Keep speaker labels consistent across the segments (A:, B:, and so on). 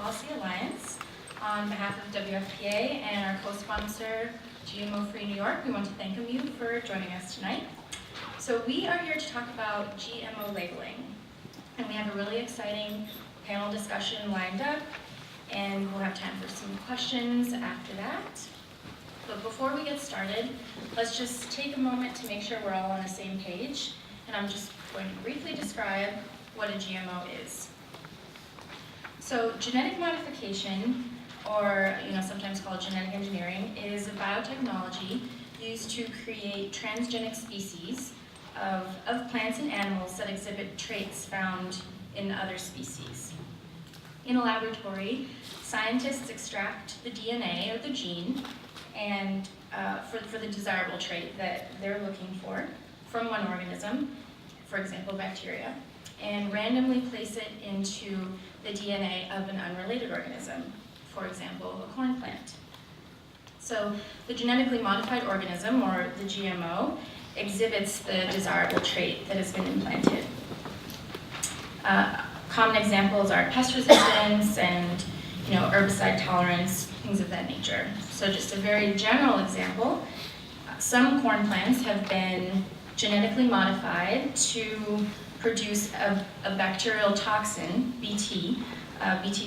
A: Policy Alliance. On behalf of WFPA and our co-sponsor, GMO Free New York, we want to thank you for joining us tonight. So we are here to talk about GMO labeling. And we have a really exciting panel discussion lined up, and we'll have time for some questions after that. But before we get started, let's just take a moment to make sure we're all on the same page. And I'm just going to briefly describe what a GMO is. So genetic modification, or sometimes called genetic engineering, is a biotechnology used to create transgenic species of plants and animals that exhibit traits found in other species. In a laboratory, scientists extract the DNA or the gene and for the desirable trait that they're looking for from one organism, for example, bacteria, and randomly place it into the DNA of an unrelated organism, for example, a corn plant. So the genetically modified organism, or the GMO, exhibits the desirable trait that has been implanted. Common examples are pest resistance and herbicide tolerance, things of that nature. So just a very general example, some corn plants have been genetically modified to produce a bacterial toxin, BT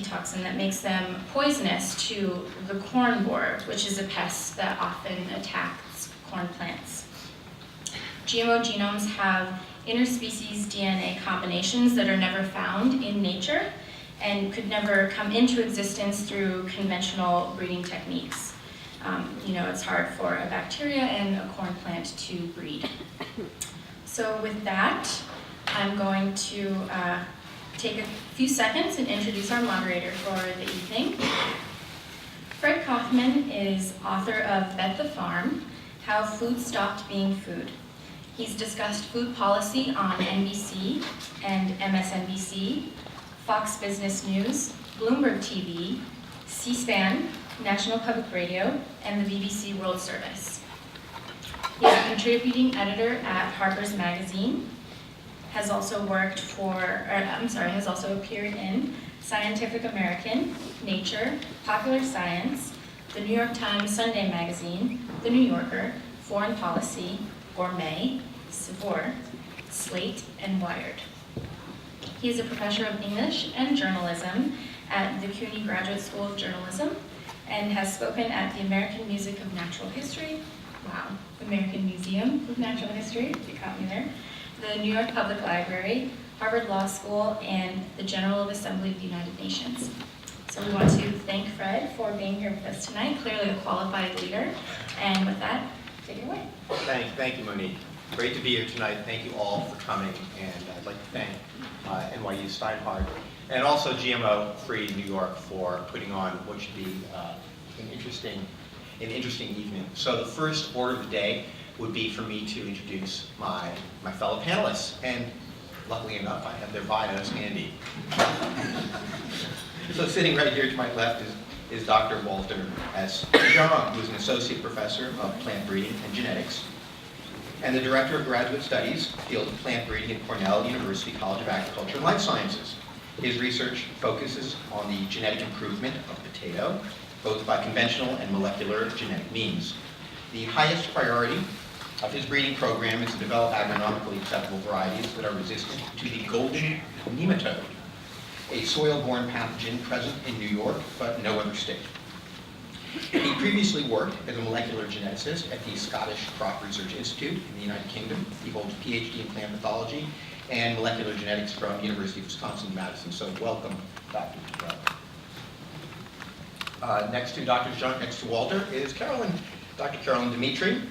A: toxin, that makes them poisonous to the corn borer, which is a pest that often attacks corn plants. GMO genomes have interspecies DNA combinations that are never found in nature and could never come into existence through conventional breeding techniques. It's hard for a bacteria and a corn plant to breed. So with that, I'm going to take a few seconds and introduce our moderator for the evening. Fred Kaufman is author of Bet the Farm, How Food Stopped Being Food. He's discussed food policy on NBC and MSNBC, Fox Business News, Bloomberg TV, C-SPAN, National Public Radio, and the BBC World Service. He's a contributing editor at Harper's Magazine, has also appeared in Scientific American, Nature, Popular Science, the New York Times Sunday Magazine, The New Yorker, Foreign Policy, Gourmet, Saveur, Slate, and Wired. He is a professor of English and journalism at the CUNY Graduate School of Journalism and has spoken at the American Museum of Natural History, you caught me there, the New York Public Library, Harvard Law School, and the General Assembly of the United Nations. So we want to thank Fred for being here with us tonight, clearly a qualified leader. And with that, take it away.
B: Thank you, Monique. Great to be here tonight. Thank you all for coming. And I'd like to thank NYU Steinhardt and also GMO Free New York for putting on what should be an interesting evening. So the first order of the day would be for me to introduce my fellow panelists. And luckily enough, I have their bios handy. So sitting right here to my left is Dr. Walter S. Jong, who is an associate professor of plant breeding and genetics, and the director of graduate studies, field of plant breeding at Cornell University College of Agriculture and Life Sciences. His research focuses on the genetic improvement of potato, both by conventional and molecular genetic means. The highest priority of his breeding program is to develop agronomically acceptable varieties that are resistant to the golden nematode, a soil-borne pathogen present in New York, but no other state. He previously worked as a molecular geneticist at the Scottish Crop Research Institute in the United Kingdom. He holds a PhD in plant pathology and molecular genetics from the University of Wisconsin-Madison. So welcome, Dr. Jong. Next to Dr. Jong, next to Walter, is Dr. Carolyn Dimitri.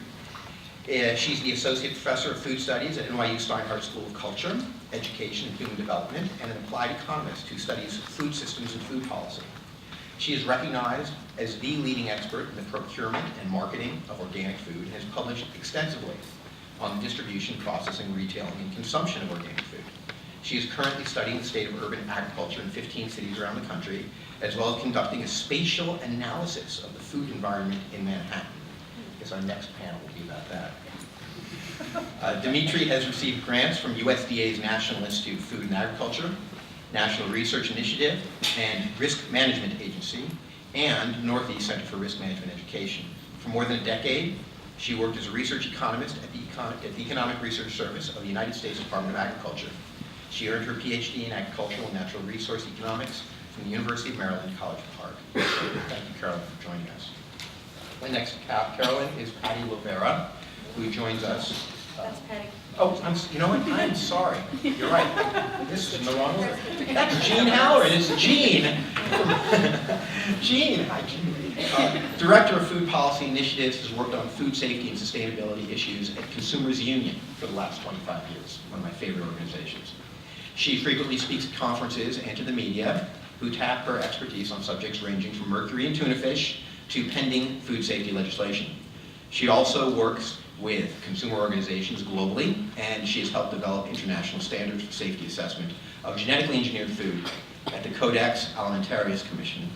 B: She's the Associate Professor of Food Studies at NYU Steinhardt School of Culture, Education and Human Development, and an applied economist who studies food systems and food policy. She is recognized as the leading expert in the procurement and marketing of organic food and has published extensively on the distribution, processing, retailing, and consumption of organic food. She is currently studying the state of urban agriculture in 15 cities around the country, as well as conducting a spatial analysis of the food environment in Manhattan. I guess our next panel will be about that. Dimitri has received grants from USDA's National Institute of Food and Agriculture, National Research Initiative and Risk Management Agency, and Northeast Center for Risk Management Education. For more than a decade, she worked as a research economist at the Economic Research Service of the United States Department of Agriculture. She earned her PhD in Agricultural and Natural Resource Economics from the University of Maryland, College Park. Thank you, Carolyn, for joining us. My next Carolyn is Patty Lovera, who joins us.
A: That's Patty.
B: Oh, you know what? I'm sorry. You're right. This is in the wrong order. That's Jean Halloran. It's Jean. Jean. Hi, Jean. Director of Food Policy Initiatives, has worked on food safety and sustainability issues at Consumers Union for the last 25 years, one of my favorite organizations. She frequently speaks at conferences and to the media, who tap her expertise on subjects ranging from mercury in tuna fish to pending food safety legislation. She also works with consumer organizations globally, and she has helped develop international standards for safety assessment of genetically engineered food at the Codex Alimentarius Commission.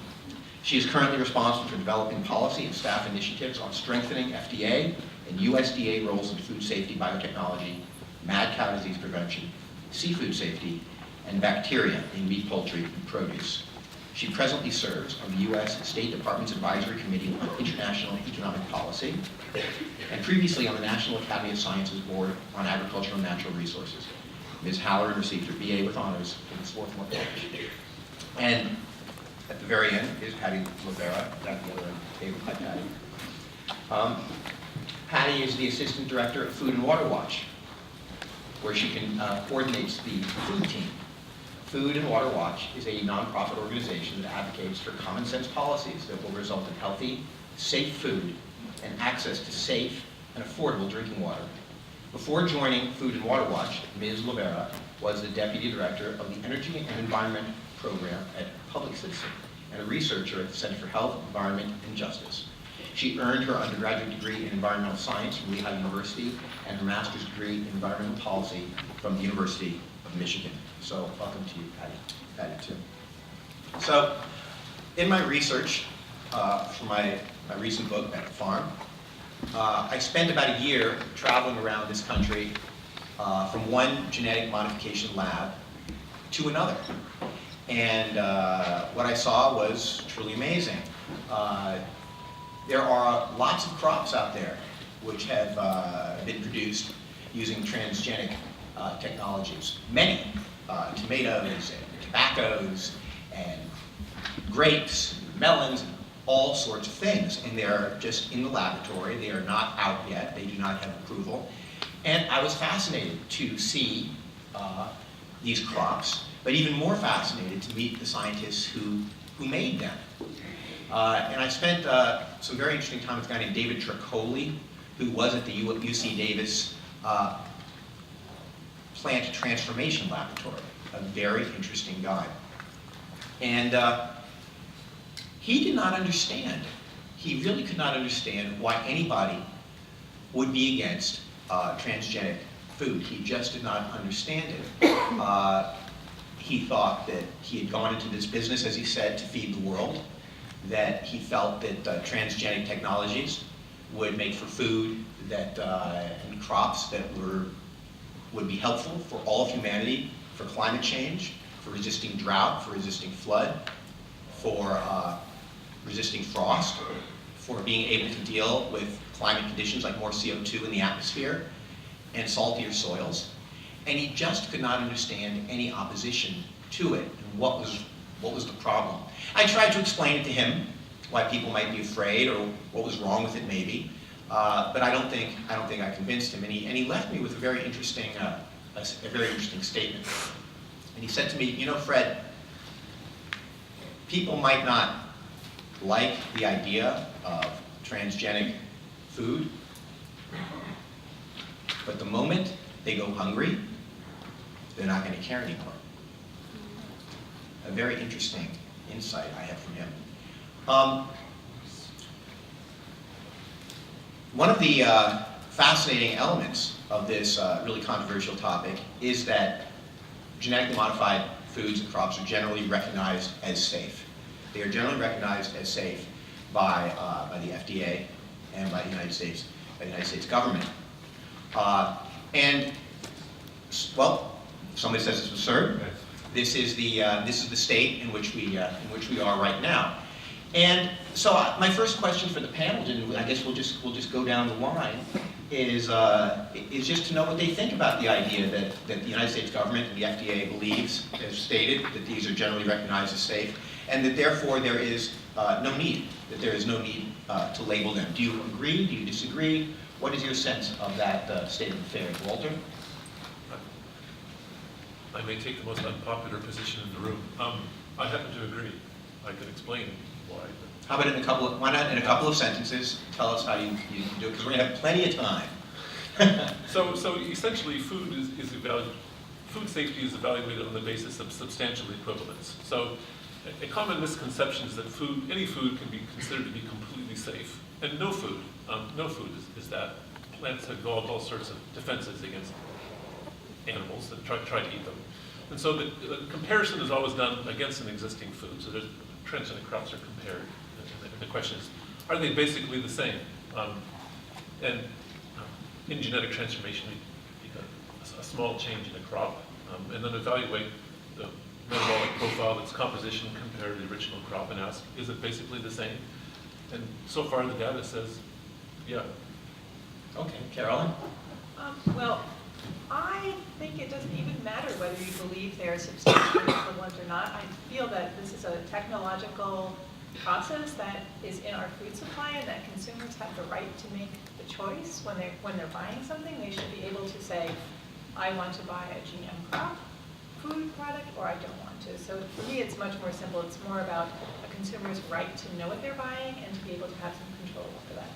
B: She is currently responsible for developing policy and staff initiatives on strengthening FDA and USDA roles in food safety biotechnology, mad cow disease prevention, seafood safety, and bacteria in meat, poultry, and produce. She presently serves on the U.S. State Department's Advisory Committee on International Economic Policy, and previously on the National Academy of Sciences Board on Agricultural and Natural Resources. Ms. Halloran received her BA with honors in the Swarthmore College. And at the very end is Patty Lovera, at the other end of the table. Hi, Patty. Patty is the Assistant Director of Food and Water Watch, where she coordinates the food team. Food and Water Watch is a nonprofit organization that advocates for common sense policies that will result in healthy, safe food and access to safe and affordable drinking water. Before joining Food and Water Watch, Ms. Lovera was the Deputy Director of the Energy and Environment Program at Public Citizen and a researcher at the Center for Health, Environment, and Justice. She earned her undergraduate degree in environmental science from Lehigh University and her master's degree in environmental policy from the University of Michigan. So welcome to you, Patty. Patty, too. So in my research for my recent book, Back to Farm, I spent about a year traveling around this country from one genetic modification lab to another. And what I saw was truly amazing. There are lots of crops out there which have been produced using transgenic technologies. Many, tomatoes and tobaccos and grapes, and melons, and all sorts of things. And they're just in the laboratory. They are not out yet. They do not have approval. And I was fascinated to see these crops, but even more fascinated to meet the scientists who made them. And I spent some very interesting time with a guy named David Triccoli, who was at the UC Davis Plant Transformation Laboratory, a very interesting guy. And he did not understand, he really could not understand why anybody would be against transgenic food. He just did not understand it. He thought that he had gone into this business, as he said, to feed the world, that he felt that transgenic technologies would make for food that, and crops that would be helpful for all of humanity, for climate change, for resisting drought, for resisting flood, for resisting frost, for being able to deal with climate conditions like more CO2 in the atmosphere and saltier soils. And he just could not understand any opposition to it and what was the problem. I tried to explain it to him, why people might be afraid or what was wrong with it maybe, but I don't think I convinced him. And he left me with a very interesting statement. And he said to me, you know, Fred, people might not like the idea of transgenic food, but the moment they go hungry, they're not going to care anymore. A very interesting insight I had from him. One of the fascinating elements of this really controversial topic is that genetically modified foods and crops are generally recognized as safe. They are generally recognized as safe by the FDA and by the United States government. And, well, if somebody says it's absurd, This is the state in which we are right now. And so my first question for the panel, and I guess we'll just go down the line, is just to know what they think about the idea that the United States government and the FDA believes, as stated, that these are generally recognized as safe, and that therefore there is no need to label them. Do you agree? Do you disagree? What is your sense of that state of affairs, Walter?
C: I may take the most unpopular position in the room. I happen to agree. I could explain why.
B: How about why not in a couple of sentences, tell us how you do it, because we're going to have plenty of time.
C: So essentially food safety is evaluated on the basis of substantial equivalence. So a common misconception is that any food can be considered to be completely safe, and no food is that. Plants have developed all sorts of defenses against animals that try to eat them. And so the comparison is always done against an existing food. So there's transgenic crops are compared. And the question is, are they basically the same? In genetic transformation, you get a small change in a crop, and then evaluate the metabolic profile, its composition compared to the original crop, and ask, is it basically the same? And so far the data says, yeah.
B: Okay, Carolyn?
D: Well, I think it doesn't even matter whether you believe they're substantially equivalent or not. I feel that this is a technological process that is in our food supply, and that consumers have the right to make the choice when they're buying something. They should be able to say, I want to buy a GM crop food product, or I don't want to. So for me, it's much more simple. It's more about a consumer's right to know what they're buying and to be able to have some control over that.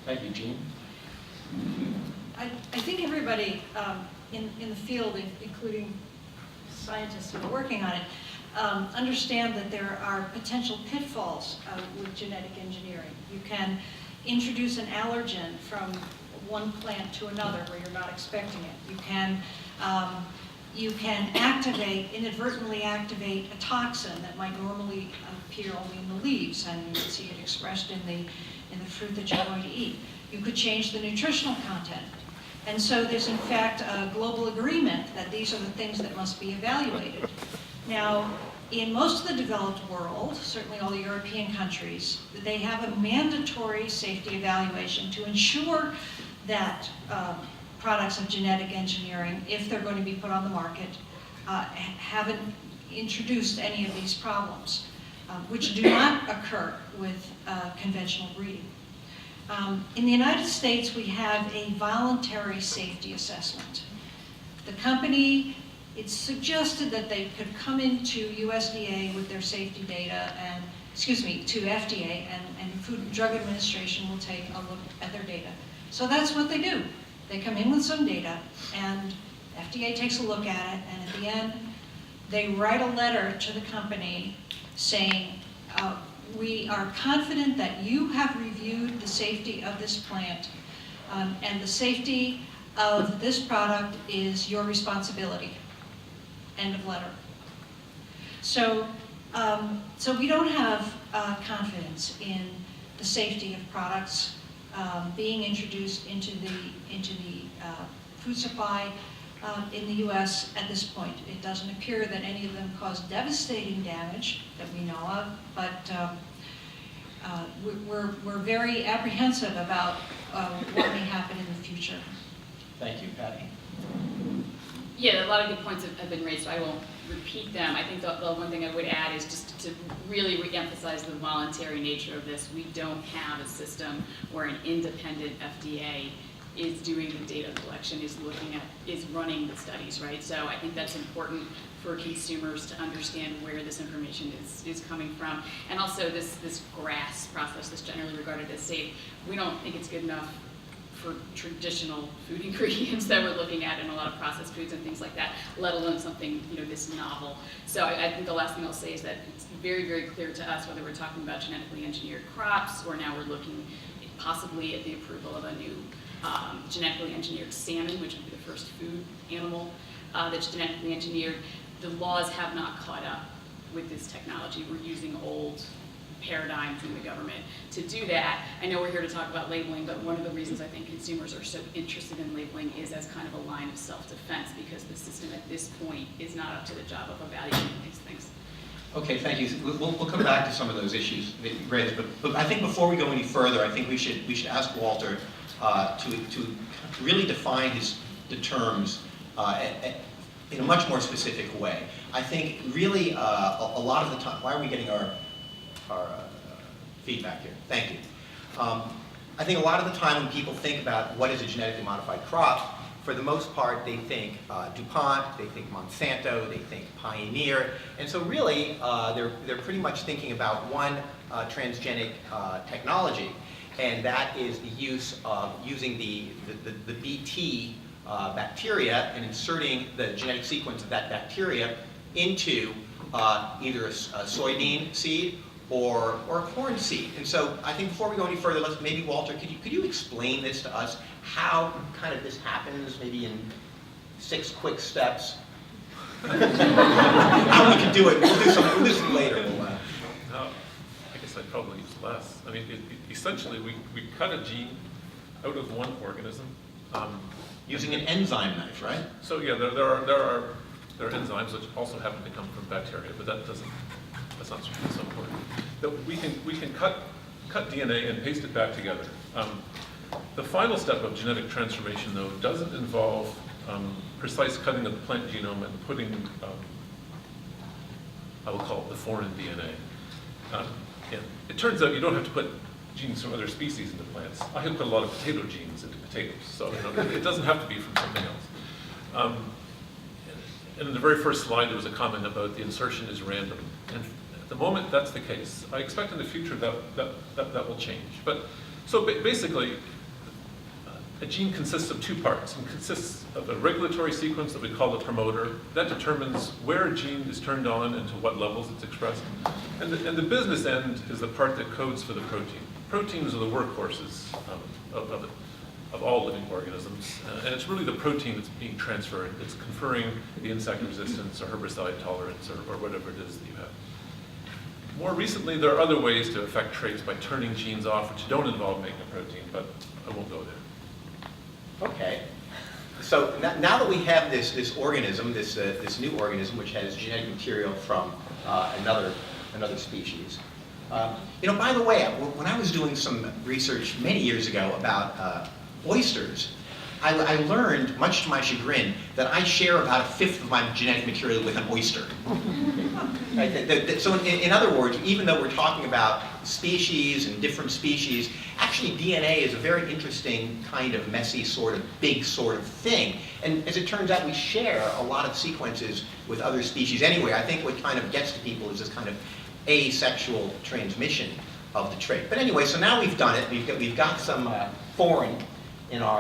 B: Thank you, Jean.
E: I think everybody in the field, including scientists who are working on it, understand that there are potential pitfalls with genetic engineering. You can introduce an allergen from one plant to another where you're not expecting it. You can inadvertently activate a toxin that might normally appear only in the leaves, and you can see it expressed in the fruit that you're going to eat. You could change the nutritional content. And so there's in fact a global agreement that these are the things that must be evaluated. Now, in most of the developed world, certainly all the European countries, they have a mandatory safety evaluation to ensure that products of genetic engineering, if they're going to be put on the market, haven't introduced any of these problems, which do not occur with conventional breeding. In the United States, we have a voluntary safety assessment. The company, it's suggested that they could come into USDA with their safety data and, to FDA, and the Food and Drug Administration will take a look at their data. So that's what they do. They come in with some data, and FDA takes a look at it, and at the end, they write a letter to the company saying, we are confident that you have reviewed the safety of this plant, and the safety of this product is your responsibility. End of letter. So we don't have confidence in the safety of products being introduced into the food supply in the U.S. at this point. It doesn't appear that any of them cause devastating damage that we know of, but we're very apprehensive about what may happen in the future.
B: Thank you, Patty.
F: Yeah, a lot of good points have been raised, so I won't repeat them. I think the one thing I would add is just to really re-emphasize the voluntary nature of this. We don't have a system where an independent FDA is doing the data collection, is running the studies, right? So I think that's important for consumers to understand where this information is coming from. And also this GRAS process that's generally regarded as safe, we don't think it's good enough for traditional food ingredients that we're looking at in a lot of processed foods and things like that, let alone something this novel. So I think the last thing I'll say is that it's very, very clear to us whether we're talking about genetically engineered crops or now we're looking possibly at the approval of a new genetically engineered salmon, which would be the first food animal that's genetically engineered. The laws have not caught up with this technology. We're using old paradigm through the government to do that. I know we're here to talk about labeling, but one of the reasons I think consumers are so interested in labeling is as kind of a line of self-defense, because the system at this point is not up to the job of evaluating these things.
B: Okay, thank you. We'll come back to some of those issues that you raised, but I think before we go any further, I think we should ask Walter to really define the terms in a much more specific way. I think really a lot of the time, why are we getting our feedback here? Thank you. I think a lot of the time when people think about what is a genetically modified crop, for the most part they think DuPont, they think Monsanto, they think Pioneer, and so really they're pretty much thinking about one transgenic technology, and that is the use of using the Bt bacteria and inserting the genetic sequence of that bacteria into either a soybean seed or a corn seed. And so I think before we go any further, maybe Walter, could you explain this to us, how kind of this happens, maybe in 6 quick steps? How we can do it. We'll do some later.
C: No, I guess I'd probably use less. I mean, essentially, we cut a gene out of one organism.
B: Using an enzyme knife, right?
C: So yeah, there are enzymes which also happen to come from bacteria, but that's not so important. That we can cut DNA and paste it back together. The final step of genetic transformation, though, doesn't involve precise cutting of the plant genome and putting, I will call it the foreign DNA. And it turns out you don't have to put genes from other species into plants. I have put a lot of potato genes into potatoes, so it doesn't have to be from something else. And in the very first slide, there was a comment about the insertion is random. And at the moment, that's the case. I expect in the future that will change. But so basically, a gene consists of 2 parts. It consists of a regulatory sequence that we call the promoter. That determines where a gene is turned on and to what levels it's expressed. And the business end is the part that codes for the protein. Proteins are the workhorses of all living organisms. And it's really the protein that's being transferred. It's conferring the insect resistance or herbicide tolerance or whatever it is that you have. More recently, there are other ways to affect traits by turning genes off which don't involve making a protein, but I won't go there.
B: Okay. So now that we have this organism, this new organism, which has genetic material from another species. By the way, when I was doing some research many years ago about oysters, I learned, much to my chagrin, that I share about 1/5 of my genetic material with an oyster. Right? So in other words, even though we're talking about species and different species, actually DNA is a very interesting kind of messy big sort of thing. And as it turns out, we share a lot of sequences with other species anyway. I think what kind of gets to people is this kind of asexual transmission of the trait. But anyway, so now we've done it. We've got some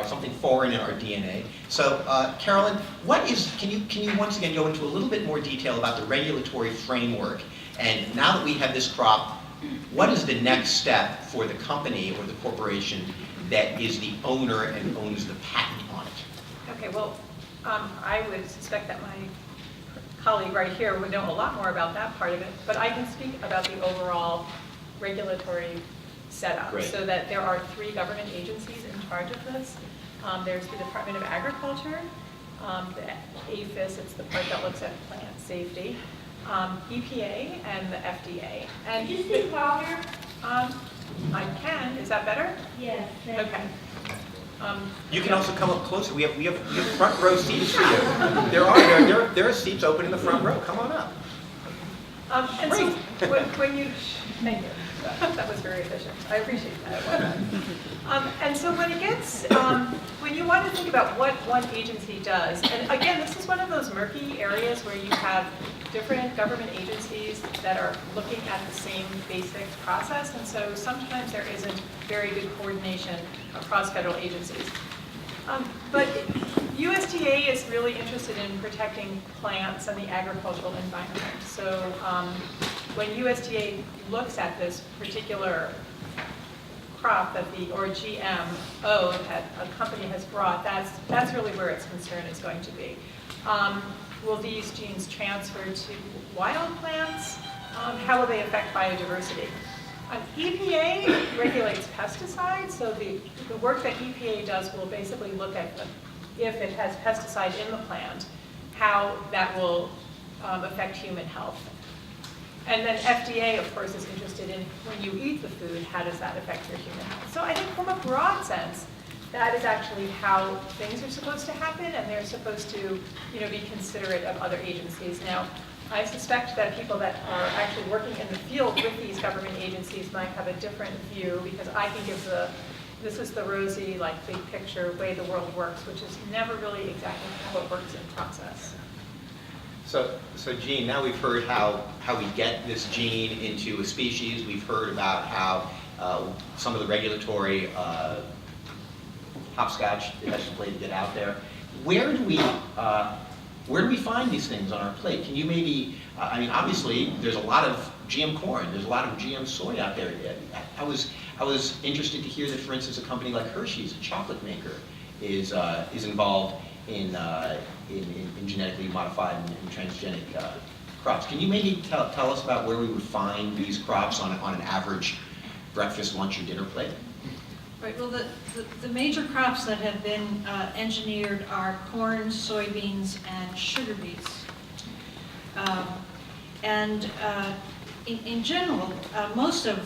B: something foreign in our DNA. So, Carolyn, can you once again go into a little bit more detail about the regulatory framework? And now that we have this crop, what is the next step for the company or the corporation that is the owner and owns the patent on it?
D: Okay, well, I would suspect that my colleague right here would know a lot more about that part of it, but I can speak about the overall regulatory setup.
B: Great.
D: So that there are 3 government agencies in charge of this. There's the Department of Agriculture, the APHIS, it's the part that looks at plant safety, EPA, and the FDA. And
G: Could you speak louder?
D: I can. Is that better?
G: Yes.
D: Okay.
B: You can also come up closer. We have front row seats for you. There are seats open in the front row. Come on up.
D: And so when you, thank you. That was very efficient. I appreciate that. And so when you want to think about what one agency does, and again, this is one of those murky areas where you have different government agencies that are looking at the same basic process, and so sometimes there isn't very good coordination across federal agencies. But USDA is really interested in protecting plants and the agricultural environment. So when USDA looks at this particular crop or GMO that a company has brought, that's really where its concern is going to be. Will these genes transfer to wild plants? How will they affect biodiversity? EPA regulates pesticides, so the work that EPA does will basically look at if it has pesticide in the plant, how that will affect human health. And then FDA, of course, is interested in when you eat the food, how does that affect your human health? So I think from a broad sense, that is actually how things are supposed to happen, and they're supposed to, be considerate of other agencies. Now, I suspect that people that are actually working in the field with these government agencies might have a different view, because I can give this is the rosy, big picture way the world works, which is never really exactly how it works in process.
B: So Gene, now we've heard how we get this gene into a species. We've heard about how some of the regulatory hopscotch that has to play to get out there. Where do we find these things on our plate? Can you maybe, obviously there's a lot of GM corn, there's a lot of GM soy out there. I was interested to hear that, for instance, a company like Hershey's, a chocolate maker, is involved in genetically modified and transgenic crops. Can you maybe tell us about where we would find these crops on an average breakfast, lunch, or dinner plate?
E: Right, well, the major crops that have been engineered are corn, soybeans, and sugar beets. In general, most of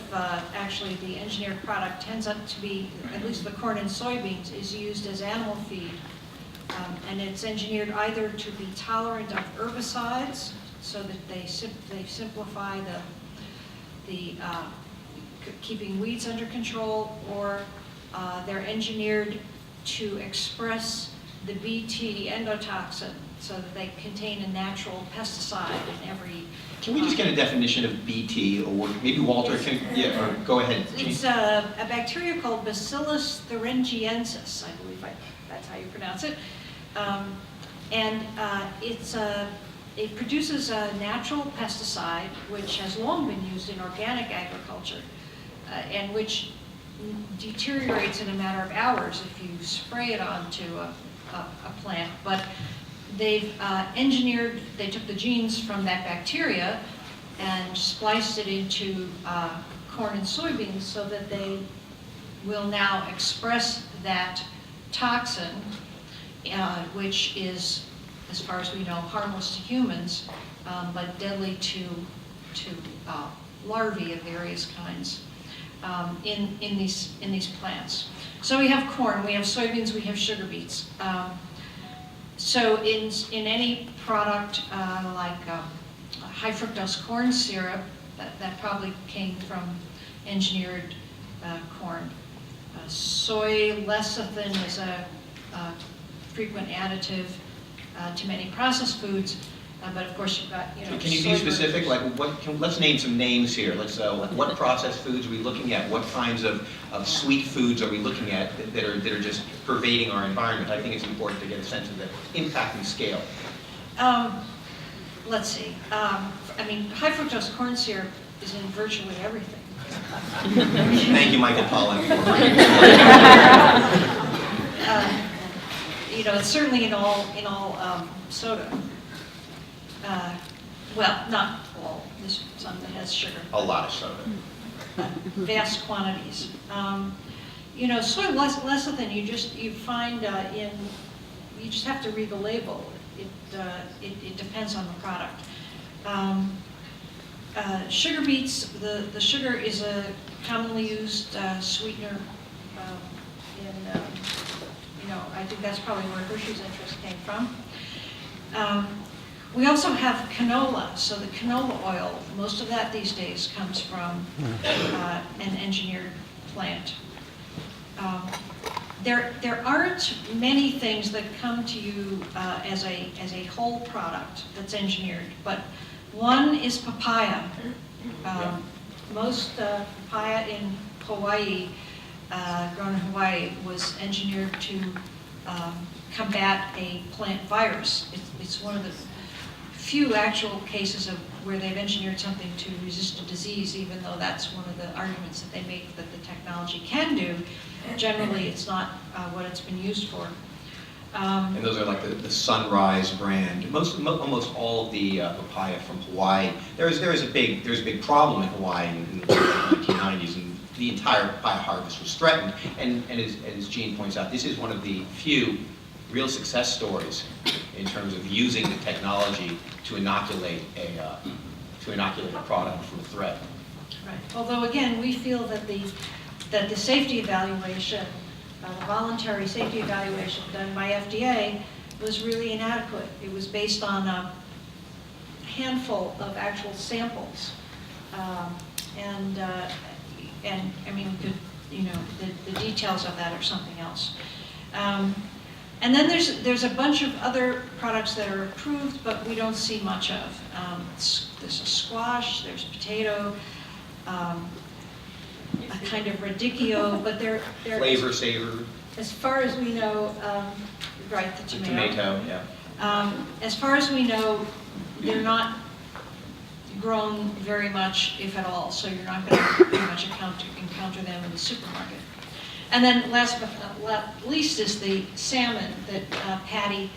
E: actually the engineered product tends up to be, at least the corn and soybeans, is used as animal feed. And it's engineered either to be tolerant of herbicides, so that they simplify the keeping weeds under control, or they're engineered to express the Bt endotoxin, so that they contain a natural pesticide in every.
B: Can we just get a definition of Bt, or maybe Walter can, or go ahead.
E: It's a bacteria called Bacillus thuringiensis, I believe that's how you pronounce it. It produces a natural pesticide which has long been used in organic agriculture, and which deteriorates in a matter of hours if you spray it onto a plant. But they've they took the genes from that bacteria and spliced it into corn and soybeans, so that they will now express that toxin, which is, as far as we know, harmless to humans, but deadly to larvae of various kinds in these plants. So we have corn, we have soybeans, we have sugar beets. So in any product like high fructose corn syrup, that probably came from engineered corn. Soy lecithin is a frequent additive to many processed foods, but of course you've got,
B: Can you be specific? Let's name some names here. Let's what processed foods are we looking at? What kinds of sweet foods are we looking at that are just pervading our environment? I think it's important to get a sense of the impact and scale.
E: Let's see. High fructose corn syrup is in virtually everything.
B: Thank you, Michael Pollan.
E: It's certainly in all soda. Well, not all. There's some that has sugar.
B: A lot of soda.
E: Vast quantities. Soy lecithin, you find you just have to read the label. It depends on the product. Sugar beets, the sugar is a commonly used sweetener I think that's probably where Hershey's interest came from. We also have canola, so the canola oil, most of that these days comes from an engineered plant. There aren't many things that come to you as a whole product that's engineered, but one is papaya. Most papaya in Hawaii, grown in Hawaii, was engineered to combat a plant virus. It's one of the few actual cases of where they've engineered something to resist a disease, even though that's one of the arguments that they make that the technology can do. Generally, it's not what it's been used for.
B: And those are like the Sunrise brand. Almost all of the papaya from Hawaii. There is a big problem in Hawaii in the 1990s, and the entire papaya harvest was threatened. And as Jean points out, this is one of the few real success stories in terms of using the technology to inoculate a product from a threat.
E: Right. Although again, we feel that the safety evaluation, the voluntary safety evaluation done by FDA was really inadequate. It was based on a handful of actual samples, and I mean, the details of that are something else. And then there's a bunch of other products that are approved, but we don't see much of. There's a squash, there's potato, a kind of radicchio, but they're
B: Flavor Saver.
E: as far as we know, right, the
B: The
E: tomato.
B: tomato, yeah.
E: As far as we know, they're not grown very much, if at all, so you're not going to pretty much encounter them in the supermarket. And then last but not least is the salmon that Patty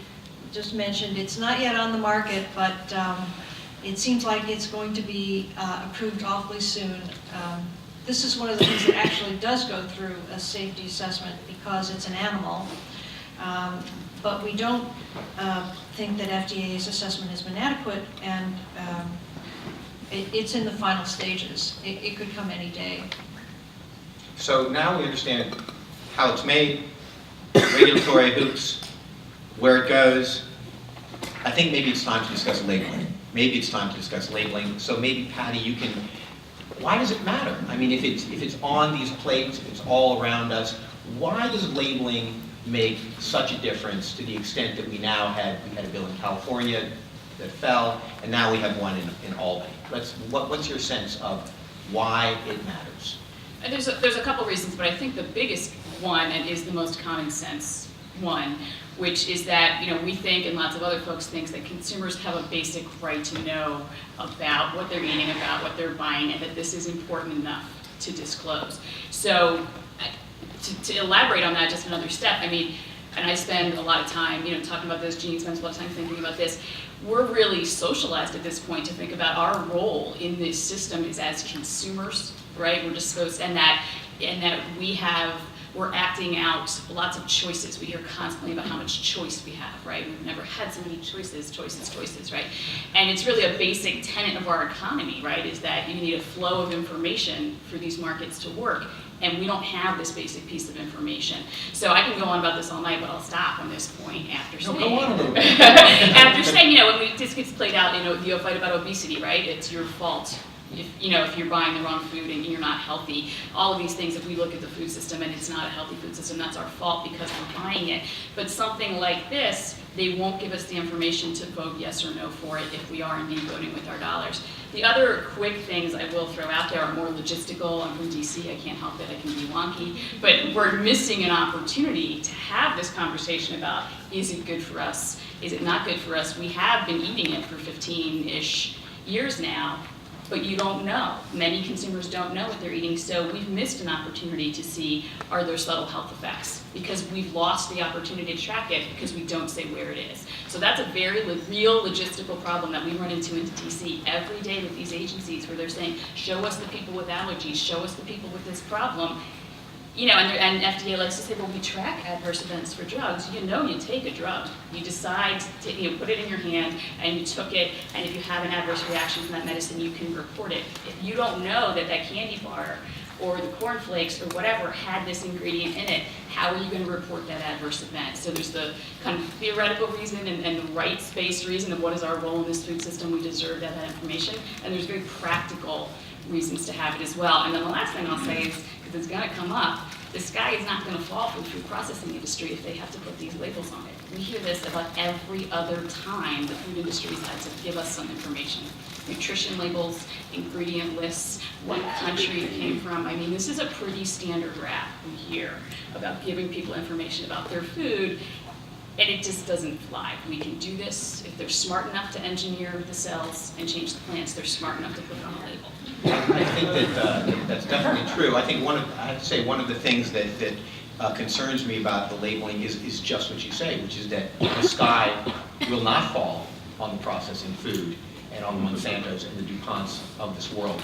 E: just mentioned. It's not yet on the market, but it seems like it's going to be approved awfully soon. This is one of the things that actually does go through a safety assessment because it's an animal. But we don't think that FDA's assessment has been adequate, and it's in the final stages. It could come any day.
B: So now we understand how it's made, regulatory hoops, where it goes. I think maybe it's time to discuss labeling. So maybe Patty, you can. Why does it matter? I mean, if it's on these plates, if it's all around us, why does labeling make such a difference to the extent that we had a bill in California that fell, and now we have one in Albany? What's your sense of why it matters?
F: There's a couple reasons, but I think the biggest one, and is the most common sense one, which is that we think, and lots of other folks think, that consumers have a basic right to know about what they're eating, about what they're buying, and that this is important enough to disclose. So to elaborate on that just another step, I mean, and I spend a lot of time talking about this, Jean spends a lot of time thinking about this. We're really socialized at this point to think about our role in this system is as consumers, right? We're just supposed, and that we're acting out lots of choices. We hear constantly about how much choice we have, right? We've never had so many choices, right? And it's really a basic tenet of our economy, right? Is that you need a flow of information for these markets to work, and we don't have this basic piece of information. So I can go on about this all night, but I'll stop on this point after saying.
B: No, go on a little bit.
F: After saying, when this gets played out, the fight about obesity, right? It's your fault. If you're buying the wrong food and you're not healthy, all of these things, if we look at the food system and it's not a healthy food system, that's our fault because we're buying it. But something like this, they won't give us the information to vote yes or no for it if we are indeed voting with our dollars. The other quick things I will throw out there are more logistical. I'm from DC, I can't help it, I can be wonky. But we're missing an opportunity to have this conversation about, is it good for us? Is it not good for us? We have been eating it for 15-ish years now. But you don't know. Many consumers don't know what they're eating, so we've missed an opportunity to see, are there subtle health effects? Because we've lost the opportunity to track it because we don't say where it is. So that's a very real logistical problem that we run into DC every day with these agencies where they're saying, show us the people with allergies, show us the people with this problem. And FDA likes to say, well, we track adverse events for drugs. You take a drug. You decide to put it in your hand, and you took it, and if you have an adverse reaction from that medicine, you can report it. If you don't know that candy bar or the cornflakes or whatever had this ingredient in it, how are you going to report that adverse event? So there's the kind of theoretical reason and the rights-based reason of what is our role in this food system. We deserve to have that information. And there's very practical reasons to have it as well. And then the last thing I'll say is, because it's going to come up, the sky is not going to fall for the food processing industry if they have to put these labels on it. We hear this about every other time the food industry's had to give us some information. Nutrition labels, ingredient lists, what country it came from. I mean, this is a pretty standard rap we hear about giving people information about their food, and it just doesn't fly. We can do this if they're smart enough to engineer the cells and change the plants. They're smart enough to put it on a label.
B: I think that's definitely true. I think one of the things that concerns me about the labeling is just what you say, which is that the sky will not fall on the processing food and on the Monsantos and the DuPonts of this world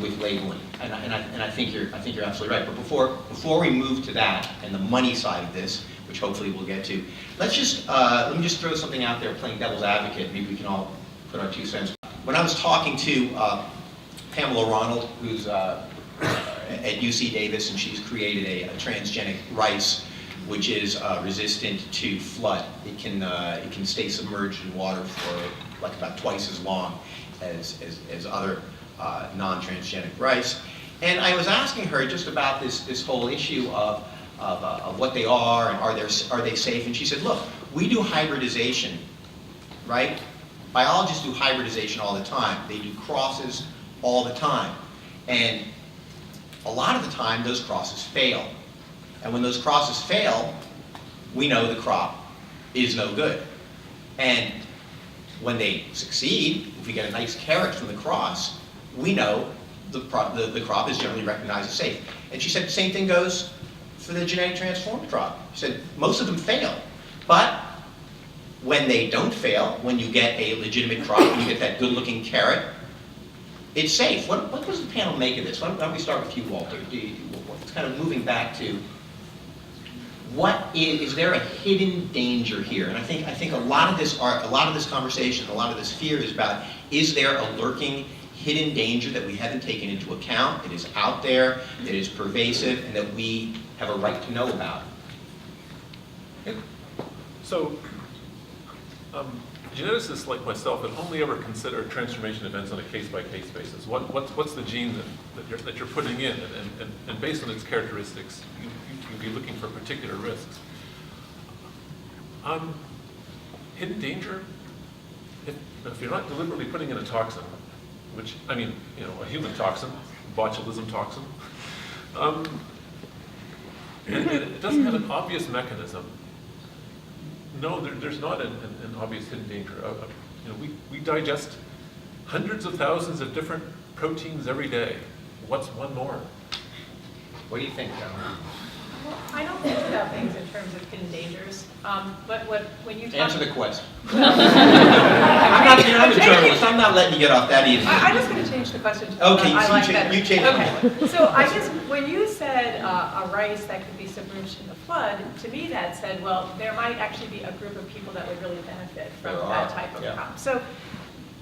B: with labeling. And I think you're absolutely right. But before we move to that and the money side of this, which hopefully we'll get to, let me just throw something out there, playing devil's advocate. Maybe we can all put our 2 cents. When I was talking to Pamela Ronald, who's at UC Davis, and she's created a transgenic rice, which is resistant to flood. It can stay submerged in water for like about twice as long as other non-transgenic rice. And I was asking her just about this whole issue of what they are and are they safe. And she said, look, we do hybridization, right? Biologists do hybridization all the time. They do crosses all the time. And a lot of the time, those crosses fail. And when those crosses fail, we know the crop is no good. And when they succeed, if we get a nice carrot from the cross, we know the crop is generally recognized as safe. And she said the same thing goes for the genetic transformed crop. She said most of them fail. But when they don't fail, when you get a legitimate crop, when you get that good-looking carrot, it's safe. What does the panel make of this? Why don't we start with you, Walter? It's kind of moving back to what is there a hidden danger here? And I think a lot of this conversation, a lot of this fear is about, is there a lurking hidden danger that we haven't taken into account, that is out there, that is pervasive, and that we have a right to know about?
C: So, geneticists like myself have only ever considered transformation events on a case-by-case basis. What's the gene that you're putting in, and based on its characteristics, you can be looking for particular risks. Hidden danger, if you're not deliberately putting in a toxin, which, I mean, a human toxin, botulism toxin, and it doesn't have an obvious mechanism. No, there's not an obvious hidden danger. We digest hundreds of thousands of different proteins every day. What's one more?
B: What do you think, Carolyn?
D: Well, I don't think about things in terms of hidden dangers, but when you talk...
B: Answer the question. I'm the journalist. I'm not letting you get off that easy.
D: I'm just going to change the question to
B: okay,
D: I
B: so
D: like better.
B: You change
D: okay. So I guess when you said a rice that could be submerged in the flood, to me that said, well, there might actually be a group of people that would really benefit from that type of crop. So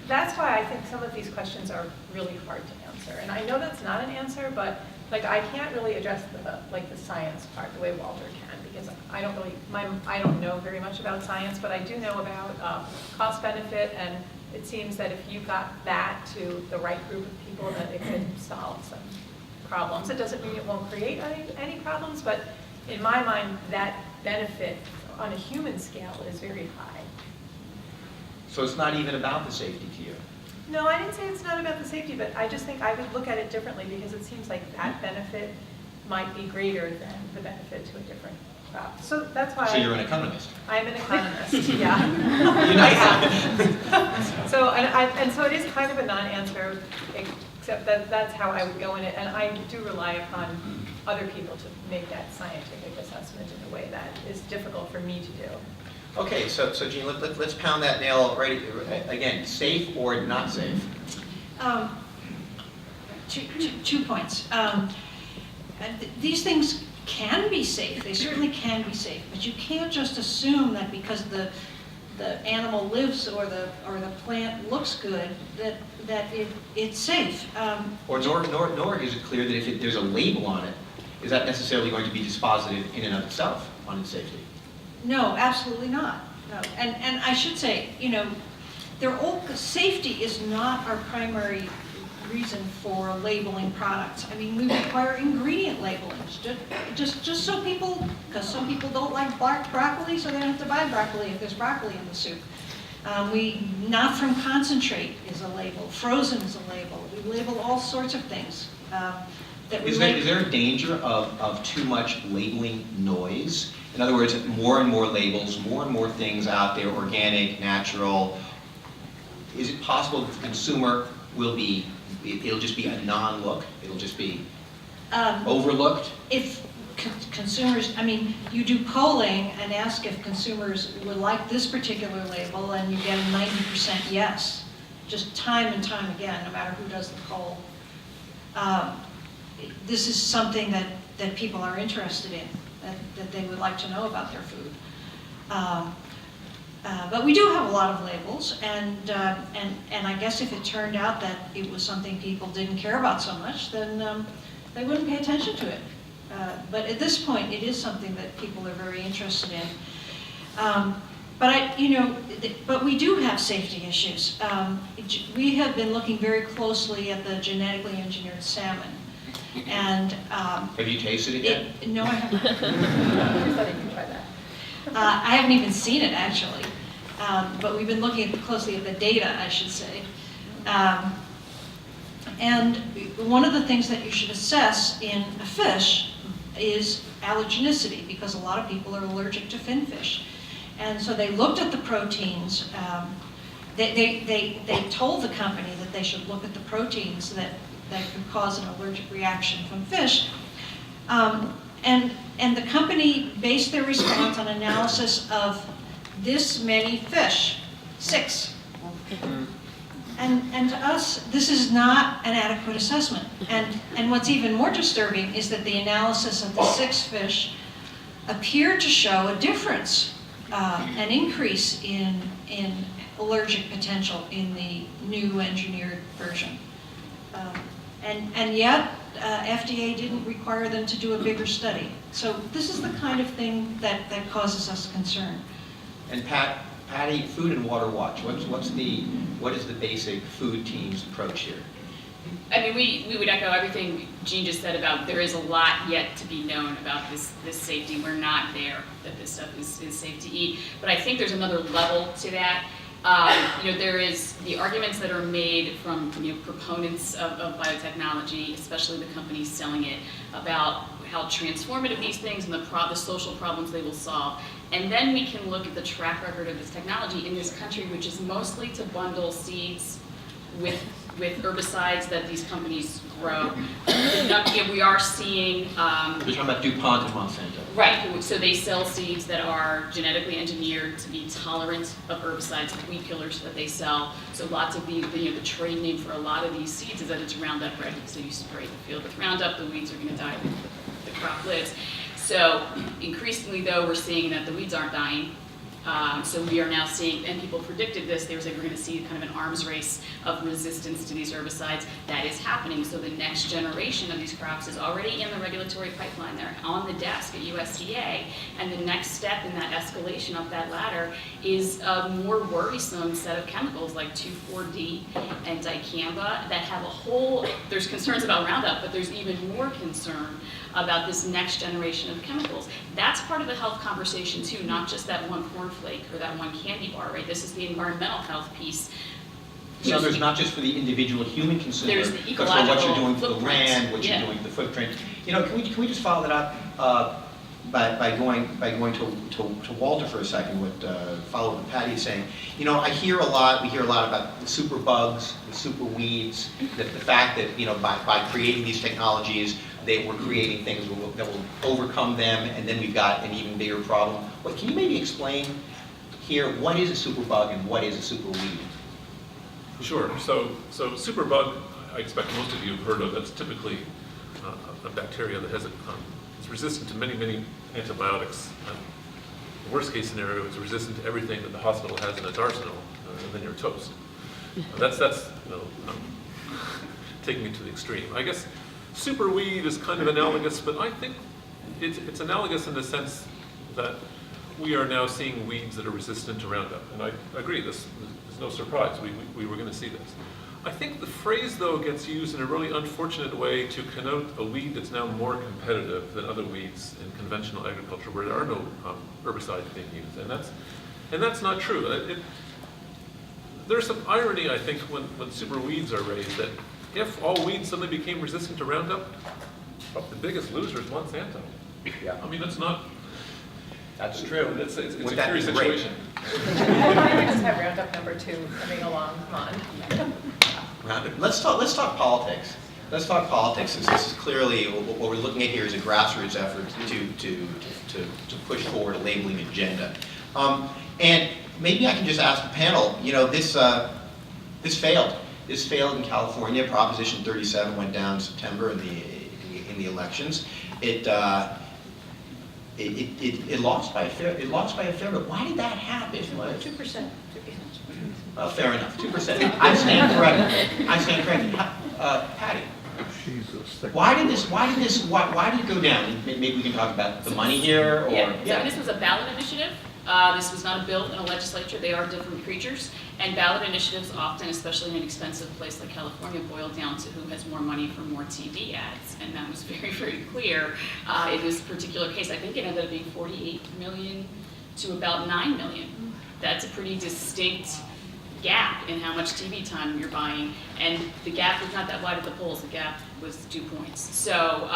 D: that's why I think some of these questions are really hard to answer. And I know that's not an answer, but like I can't really address the science part the way Walter can, because I don't know very much about science, but I do know about cost benefit, and it seems that if you got that to the right group of people, that it could solve some problems. It doesn't mean it won't create any problems, but in my mind, that benefit on a human scale is very high.
B: So it's not even about the safety to you?
D: No, I didn't say it's not about the safety, but I just think I would look at it differently, because it seems like that benefit might be greater than the benefit to a different crop. So that's why.
B: So you're an economist?
D: I'm an economist, yeah.
B: You're not.
D: So and so it is kind of a non-answer, except that that's how I would go in it, and I do rely upon other people to make that scientific assessment in a way that is difficult for me to do.
B: Okay, so Jean, let's pound that nail right again. Safe or not safe?
E: Two points. These things can be safe. They certainly can be safe, but you can't just assume that because the animal lives or the plant looks good that it's safe.
B: Nor is it clear that if there's a label on it, is that necessarily going to be dispositive in and of itself on its safety?
E: No, absolutely not. No, and I should say, safety is not our primary reason for labeling products. I mean, we require ingredient labeling, just so because some people don't like broccoli, so they don't have to buy broccoli if there's broccoli in the soup. Not from concentrate is a label, frozen is a label. We label all sorts of things. Is
B: there a danger of too much labeling noise? In other words, more and more labels, more and more things out there, organic, natural. Is it possible that the consumer it'll just be a non-look? It'll just be overlooked?
E: If consumers, I mean, you do polling and ask if consumers would like this particular label, and you get a 90% yes, just time and time again, no matter who does the poll. This is something that people are interested in, that they would like to know about their food. But we do have a lot of labels, and I guess if it turned out that it was something people didn't care about so much, then they wouldn't pay attention to it. But at this point, it is something that people are very interested in. But we do have safety issues. We have been looking very closely at the genetically engineered salmon. And
B: Have you tasted it yet?
E: no, I haven't.
D: I thought you could try that.
E: I haven't even seen it, actually. But we've been looking closely at the data, I should say. And one of the things that you should assess in a fish is allergenicity, because a lot of people are allergic to finfish. And so they looked at the proteins. They told the company that they should look at the proteins that could cause an allergic reaction from fish. And the company based their response on analysis of this many fish, 6. And to us, this is not an adequate assessment. And what's even more disturbing is that the analysis of the 6 fish appeared to show a difference, an increase in allergic potential in the new engineered version. And yet, FDA didn't require them to do a bigger study. So this is the kind of thing that causes us concern.
B: And Patty, Food and Water Watch, what is the basic food team's approach here?
F: I mean, we would echo everything Jean just said about there is a lot yet to be known about this safety. We're not there that this stuff is safe to eat. But I think there's another level to that. There is the arguments that are made from proponents of biotechnology, especially the companies selling it, about how transformative these things and the social problems they will solve. And then we can look at the track record of this technology in this country, which is mostly to bundle seeds with herbicides that these companies grow. We are seeing...
B: You're talking about DuPont and Monsanto.
F: Right, so they sell seeds that are genetically engineered to be tolerant of herbicides, the weed killers that they sell. So lots of the trade name for a lot of these seeds is that it's Roundup ready. So you spray the field with Roundup, the weeds are going to die, the crop lives. So increasingly, though, we're seeing that the weeds aren't dying. So we are now seeing, and people predicted this, they were saying we're going to see kind of an arms race of resistance to these herbicides. That is happening. So the next generation of these crops is already in the regulatory pipeline. They're on the desk at USDA. And the next step in that escalation up that ladder is a more worrisome set of chemicals like 2,4-D and dicamba that have a whole, there's concerns about Roundup, but there's even more concern about this next generation of chemicals. That's part of the health conversation too, not just that one cornflake or that one candy bar, right? This is the environmental health piece.
B: So there's not just for the individual human consumer,
F: There's the
B: but for what you're doing for the
F: ecological
B: land, what
F: footprint.
B: you're doing for the footprint. Can we just follow that up by going to Walter for a second? Follow what Patty is saying. We hear a lot about the super bugs, the super weeds, the fact that by creating these technologies, they were creating things that will overcome them, and then we've got an even bigger problem. Can you maybe explain here what is a superbug and what is a superweed?
C: Sure. So superbug, I expect most of you have heard of. That's typically a bacteria that is resistant to many antibiotics. The worst case scenario is resistant to everything that the hospital has in its arsenal, and then you're toast. That's taking it to the extreme. I guess superweed is kind of analogous, but I think it's analogous in the sense that we are now seeing weeds that are resistant to Roundup. And I agree, there's no surprise, we were going to see this. I think the phrase, though, gets used in a really unfortunate way to connote a weed that's now more competitive than other weeds in conventional agriculture where there are no herbicides being used. And that's not true. There's some irony, I think, when super weeds are raised, that if all weeds suddenly became resistant to Roundup, the biggest loser is Monsanto.
B: Yeah.
C: I mean, that's not...
B: That's true.
C: It's a
B: Would that
C: curious
B: be great?
C: situation.
D: Why don't we just have Roundup number 2 coming along? Come on.
B: Let's talk politics. Let's talk politics, since this is clearly, what we're looking at here is a grassroots effort to push forward a labeling agenda. And maybe I can just ask the panel, you know, this failed. This failed in California. Proposition 37 went down in September in the elections. It lost by a fair bit. Why did that happen?
E: 2%.
B: Fair enough, 2%. I stand corrected. Patty, why did it go down? Maybe we can talk about the money here, or
F: So this was a ballot initiative. This was not a bill in a legislature. They are different creatures. And ballot initiatives often, especially in an expensive place like California, boil down to who has more money for more TV ads. And that was very, very clear in this particular case. I think it ended up being 48 million to about 9 million. That's a pretty distinct gap in how much TV time you're buying. And the gap was not that wide at the polls. The gap was 2 points. So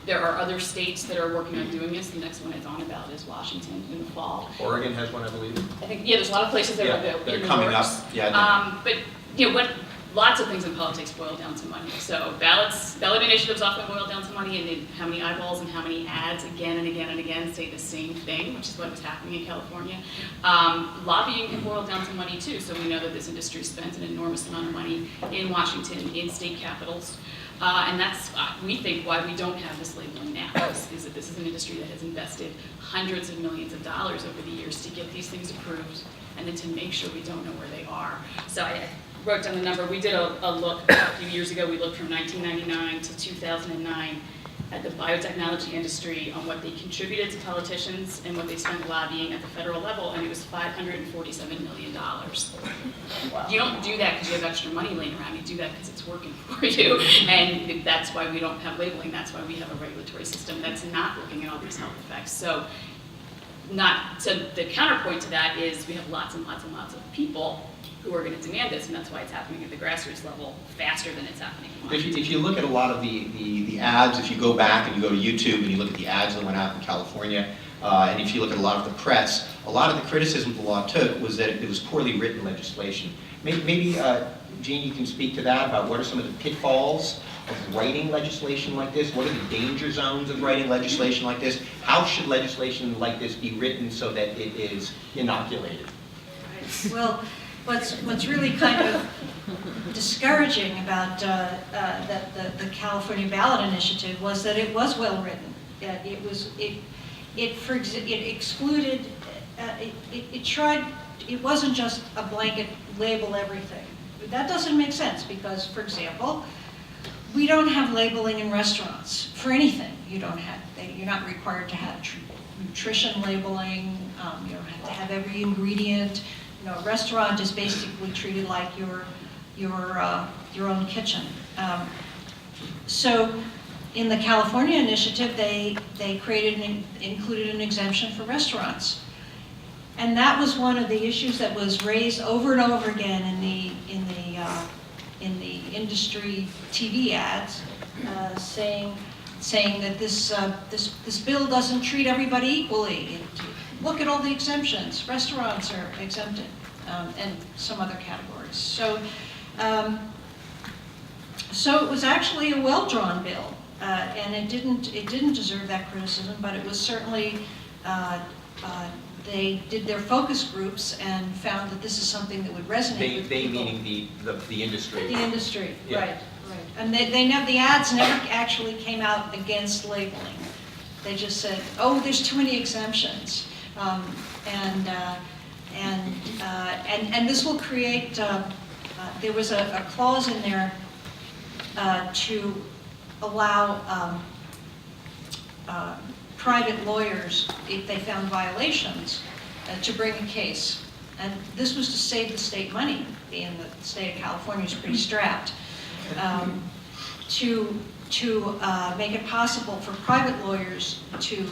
F: there are other states that are working on doing this. The next one it's on about is Washington in the fall.
B: Oregon has one, I believe.
F: I think, yeah, there's a lot of places that
B: They're
F: in the
B: coming
F: works.
B: up. Yeah.
F: But you know what? Lots of things in politics boil down to money. So ballot initiatives often boil down to money, and then how many eyeballs and how many ads again and again and again say the same thing, which is what was happening in California. Lobbying can boil down to money too. So we know that this industry spends an enormous amount of money in Washington, in state capitals. And that's, we think, why we don't have this labeling now, is that this is an industry that has invested hundreds of millions of dollars over the years to get these things approved, and then to make sure we don't know where they are. So I wrote down the number. We did a look a few years ago. We looked from 1999 to 2009 at the biotechnology industry on what they contributed to politicians and what they spent lobbying at the federal level, and it was $547 million. Wow. You don't do that because you have extra money laying around. You do that because it's working for you, and that's why we don't have labeling. That's why we have a regulatory system that's not looking at all these health effects. So the counterpoint to that is we have lots and lots and lots of people who are going to demand this, and that's why it's happening at the grassroots level faster than it's happening in Washington.
B: If you look at a lot of the ads, if you go back and you go to YouTube and you look at the ads that went out in California, and if you look at a lot of the press, a lot of the criticism the law took was that it was poorly written legislation. Maybe Jean, you can speak to that, about what are some of the pitfalls of writing legislation like this? What are the danger zones of writing legislation like this? How should legislation like this be written so that it is inoculated?
E: Well, what's really kind of discouraging about the California ballot initiative was that it was well written. It excluded. It tried. It wasn't just a blanket label everything. That doesn't make sense because, for example, we don't have labeling in restaurants for anything. You don't have. You're not required to have nutrition labeling. You don't have to have every ingredient. You know, a restaurant is basically treated like your own kitchen. So, in the California initiative, they included an exemption for restaurants, and that was one of the issues that was raised over and over again in the industry TV ads, saying that this bill doesn't treat everybody equally. Look at all the exemptions. Restaurants are exempted, and some other categories. So it was actually a well-drawn bill, and it didn't deserve that criticism. But it was certainly they did their focus groups and found that this is something that would resonate with people.
B: They meaning the industry.
E: The industry,
B: Yeah.
E: right. And the ads never actually came out against labeling. They just said, "Oh, there's too many exemptions." And this will create. There was a clause in there to allow private lawyers, if they found violations, to bring a case. And this was to save the state money, being the state of California is pretty strapped, to make it possible for private lawyers to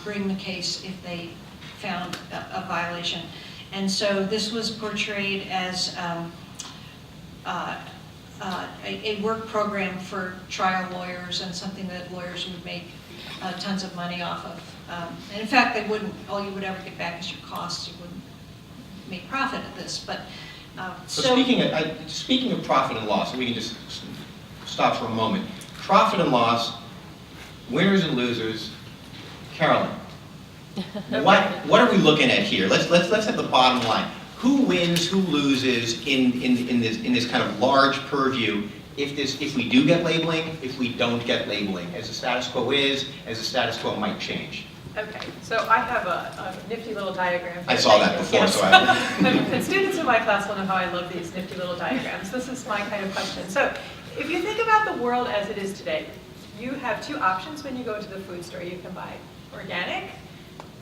E: bring the case if they found a violation. And so this was portrayed as a work program for trial lawyers and something that lawyers would make tons of money off of. And in fact, they wouldn't. All you would ever get back is your costs. You wouldn't make profit at this. But
B: So speaking of profit and loss, we can just stop for a moment. Profit and loss, winners and losers. Carolyn, what are we looking at here? Let's have the bottom line. Who wins, who loses in this kind of large purview if we do get labeling, if we don't get labeling, as the status quo is, as the status quo might change?
D: Okay, so I have a nifty little diagram here.
B: I saw that before,
D: Yes.
B: so
D: And students in my class will know how I love these nifty little diagrams. This is my kind of question. So if you think about the world as it is today, you have two options when you go to the food store. You can buy organic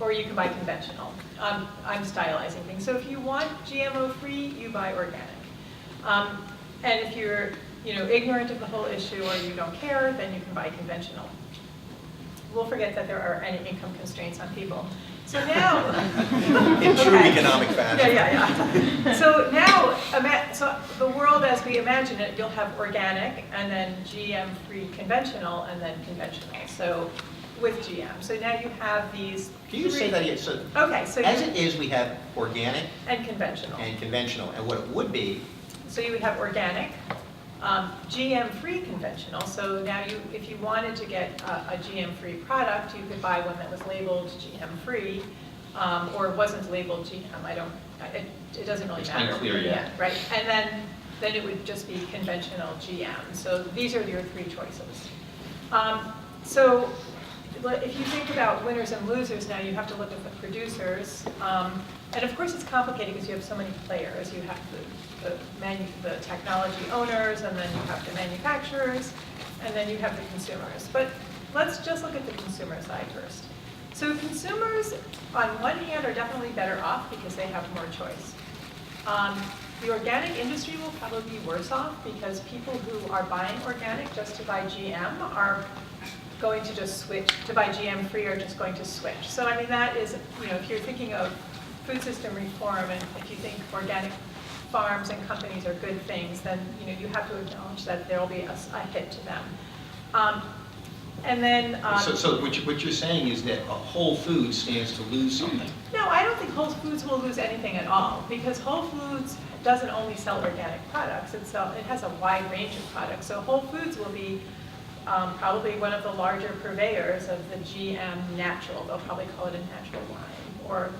D: or you can buy conventional. I'm stylizing things. So if you want GMO-free, you buy organic. And if you're ignorant of the whole issue or you don't care, then you can buy conventional. We'll forget that there are any income constraints on people. So now,
B: in true
D: okay.
B: economic fashion.
D: Yeah. So now, so the world as we imagine it, you'll have organic and then GM-free conventional and then conventional. So with GM. So now you have these.
B: Can you say that again? So,
D: okay, so
B: as it is, we have organic
D: and conventional.
B: and conventional, and what it would be.
D: So you would have organic, GM-free conventional. So now if you wanted to get a GM-free product, you could buy one that was labeled GM-free, or wasn't labeled GM. It doesn't really matter.
B: It's unclear yet.
D: Right. And then it would just be conventional GM. So these are your three choices. So if you think about winners and losers now, you have to look at the producers. And of course it's complicated because you have so many players. You have the technology owners, and then you have the manufacturers, and then you have the consumers. But let's just look at the consumer side first. So consumers, on one hand, are definitely better off because they have more choice. The organic industry will probably be worse off because people who are buying organic just to buy GM are going to just switch to buy GM free, or just going to switch. So I mean, that is, if you're thinking of food system reform, and if you think organic farms and companies are good things, then you have to acknowledge that there will be a hit to them. And then
B: So what you're saying is that a Whole Foods stands to lose something.
D: no, I don't think Whole Foods will lose anything at all, because Whole Foods doesn't only sell organic products. It has a wide range of products. So Whole Foods will be probably one of the larger purveyors of the GM natural. They'll probably call it a natural wine, or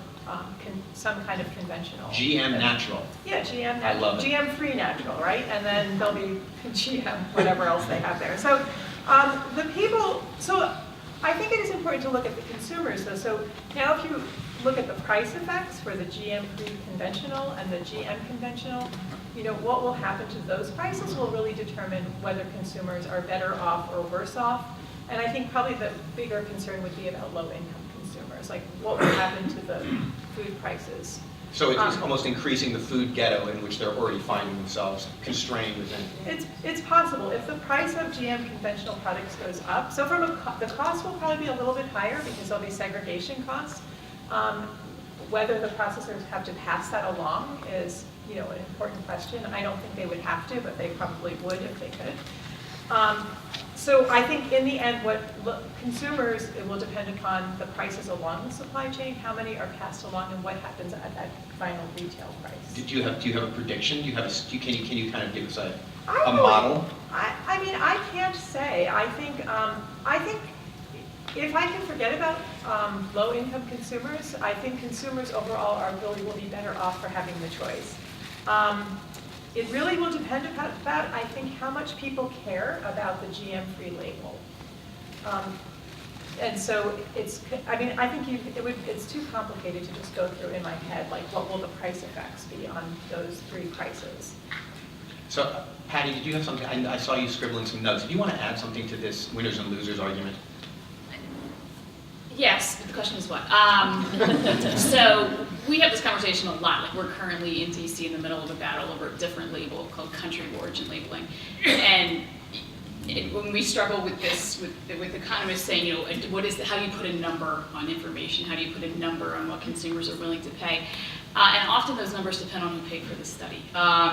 D: some kind of conventional.
B: GM natural.
D: Yeah, GM natural.
B: I love it.
D: GM free natural, right? And then there'll be GM whatever else they have there. So so I think it is important to look at the consumers though. So now if you look at the price effects for the GM free conventional and the GM conventional, what will happen to those prices will really determine whether consumers are better off or worse off. And I think probably the bigger concern would be about low income consumers, like what will happen to the food prices.
B: So it's almost increasing the food ghetto in which they're already finding themselves constrained within.
D: It's possible. If the price of GM conventional products goes up, so the cost will probably be a little bit higher because there'll be segregation costs. Whether the processors have to pass that along is an important question. I don't think they would have to, but they probably would if they could. So I think in the end, consumers, it will depend upon the prices along the supply chain, how many are passed along, and what happens at that final retail price.
B: Do you have a prediction? Can you kind of give us a
D: I
B: model?
D: I mean, I can't say. I think if I can forget about low-income consumers, I think consumers overall will be better off for having the choice. It really will depend about, I think, how much people care about the GM-free label. And so I think it's too complicated to just go through in my head, like what will the price effects be on those three prices.
B: So, Patty, did you have something? I saw you scribbling some notes. Do you want to add something to this winners and losers argument?
F: Yes, but the question is what? So we have this conversation a lot. Like, we're currently in DC in the middle of a battle over a different label called country of origin labeling. And when we struggle with this, with economists saying, how do you put a number on information? How do you put a number on what consumers are willing to pay? And often those numbers depend on who paid for the study.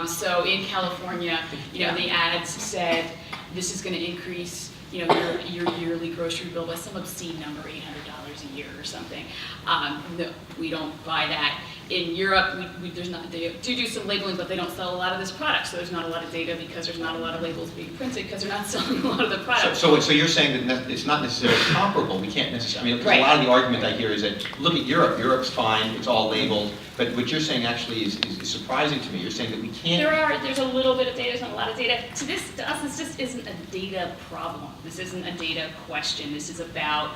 F: So in California, the ads said this is going to increase your yearly grocery bill by some obscene number, $800 a year or something. No, we don't buy that. In Europe, there's not, they do some labeling, but they don't sell a lot of this product, so there's not a lot of data because there's not a lot of labels being printed because they're not selling a lot of the product.
B: So you're saying that it's not necessarily comparable. We can't necessarily. I mean, because a lot of the argument I hear is that look at Europe. Europe's fine. It's all labeled. But what you're saying actually is surprising to me. You're saying that we can't.
F: There's a little bit of data. There's not a lot of data. To us, this just isn't a data problem. This isn't a data question. This is about,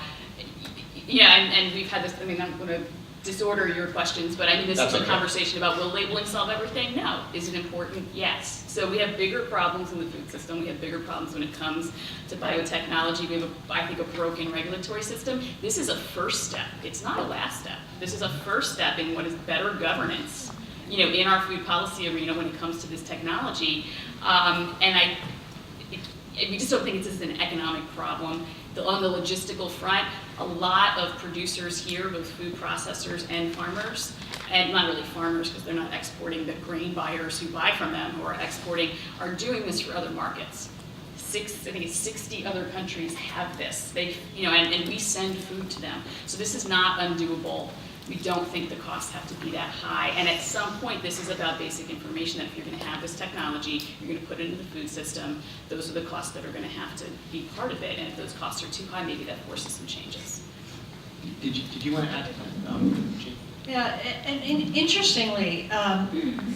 F: and we've had this. I mean, I'm going to disorder your questions, but I mean, this is a conversation about will labeling solve everything? No. Is it important? Yes. So we have bigger problems in the food system. We have bigger problems when it comes to biotechnology. We have, I think, a broken regulatory system. This is a first step. It's not a last step. This is a first step in what is better governance, in our food policy arena when it comes to this technology. We just don't think it's just an economic problem. On the logistical front, a lot of producers here, both food processors and farmers, and not really farmers because they're not exporting, the grain buyers who buy from them who are exporting, are doing this for other markets. I think it's 60 other countries have this. And we send food to them. So this is not undoable. We don't think the costs have to be that high. And at some point, this is about basic information that if you're going to have this technology, you're going to put it into the food system. Those are the costs that are going to have to be part of it. And if those costs are too high, maybe that forces some changes.
B: Did you want to add to that, Jane?
E: Yeah, and interestingly,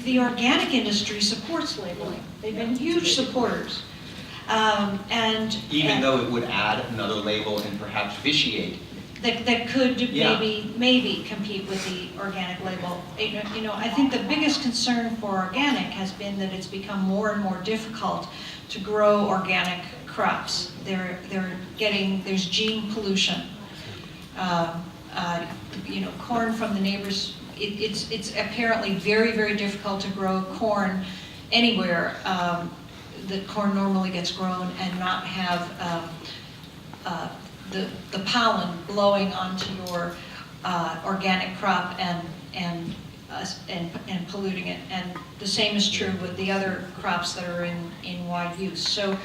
E: the organic industry supports labeling. They've been huge supporters.
B: Even though it would add another label and perhaps vitiate.
E: That could maybe compete with the organic label. I think the biggest concern for organic has been that it's become more and more difficult to grow organic crops. There's gene pollution. Corn from the neighbors. It's apparently very, very difficult to grow corn anywhere that corn normally gets grown and not have the pollen blowing onto your organic crop and polluting it. And the same is true with the other crops that are in wide use. So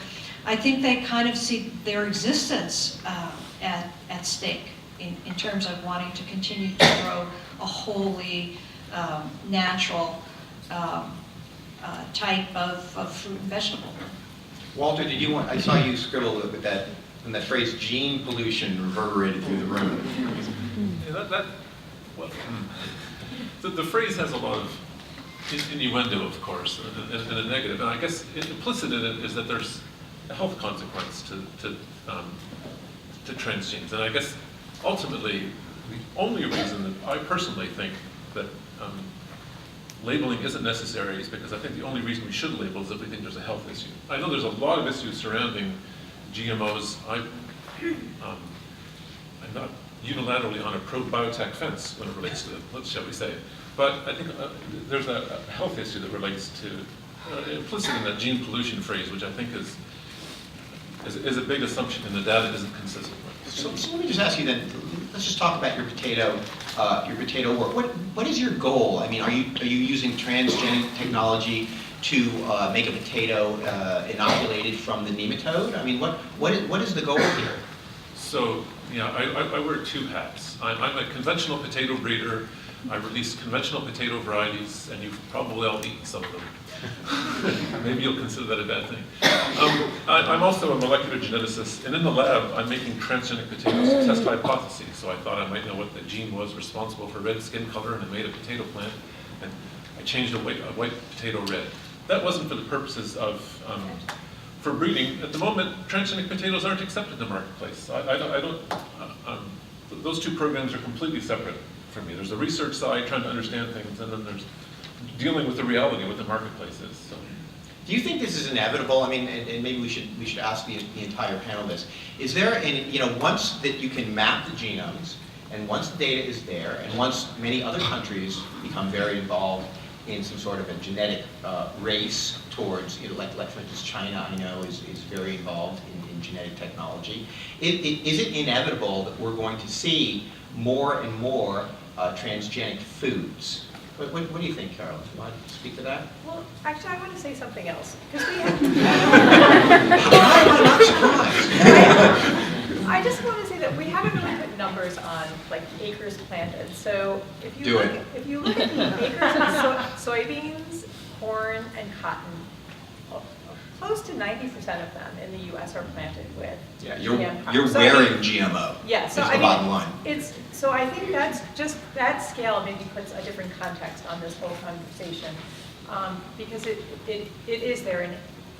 E: I think they kind of see their existence at stake in terms of wanting to continue to grow a wholly natural type of fruit and vegetable.
B: Walter, I saw you scribble with that. And that phrase "gene pollution" reverberated through the room.
C: Yeah, the phrase has a lot of innuendo, of course, and a negative. And I guess implicit in it is that there's a health consequence to transgenes. And I guess ultimately, the only reason that I personally think that labeling isn't necessary is because I think the only reason we should label is if we think there's a health issue. I know there's a lot of issues surrounding GMOs. I'm not unilaterally on a pro-biotech fence when it relates to it, shall we say. But I think there's a health issue that relates to, implicit in that gene pollution phrase, which I think is a big assumption and the data isn't consistent with.
B: So let me just ask you then, let's just talk about your potato work. What is your goal? I mean, are you using transgenic technology to make a potato inoculated from the nematode? I mean, what is the goal here?
C: So, I wear two hats. I'm a conventional potato breeder. I release conventional potato varieties, and you've probably all eaten some of them. Maybe you'll consider that a bad thing. I'm also a molecular geneticist, and in the lab, I'm making transgenic potatoes to test hypotheses. So I thought I might know what the gene was responsible for red skin color, and I made a potato plant, and I changed a white potato red. That wasn't for the purposes of for breeding. At the moment, transgenic potatoes aren't accepted in the marketplace. Those two programs are completely separate from me. There's the research side, trying to understand things, and then there's dealing with the reality of what the marketplace is. So.
B: Do you think this is inevitable? I mean, and maybe we should ask the entire panel this. Is there, once that you can map the genomes, and once the data is there, and once many other countries become very involved in some sort of a genetic race towards, like for instance, China, I know, is very involved in genetic technology. Is it inevitable that we're going to see more and more transgenic foods? What do you think, Carolyn? Do you want to speak to that?
D: Well, actually, I want to say something else. Because we have
B: How am I not surprised?
D: I just want to say that we haven't really put numbers on like acres planted. So if you
B: Do
D: look,
B: it.
D: if you look at the acres of soybeans, corn, and cotton, close to 90% of them in the U.S. are planted with
B: Yeah,
D: GM crops.
B: you're
D: So,
B: wearing GMO.
D: Yeah, so
B: is
D: I
B: the bottom
D: mean,
B: line.
D: so I think that's just, that scale maybe puts a different context on this whole conversation, because it is there,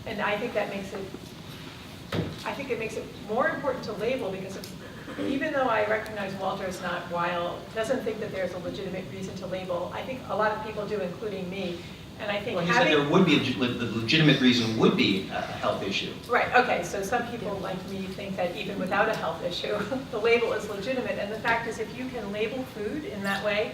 D: and I think that makes it, I think it makes it more important to label, because even though I recognize Walter is not wild, doesn't think that there's a legitimate reason to label, I think a lot of people do, including me, and I think
B: Well, he said
D: having...
B: there would be, the legitimate reason would be a health issue.
D: Right, okay, so some people like me think that even without a health issue, the label is legitimate. And the fact is, if you can label food in that way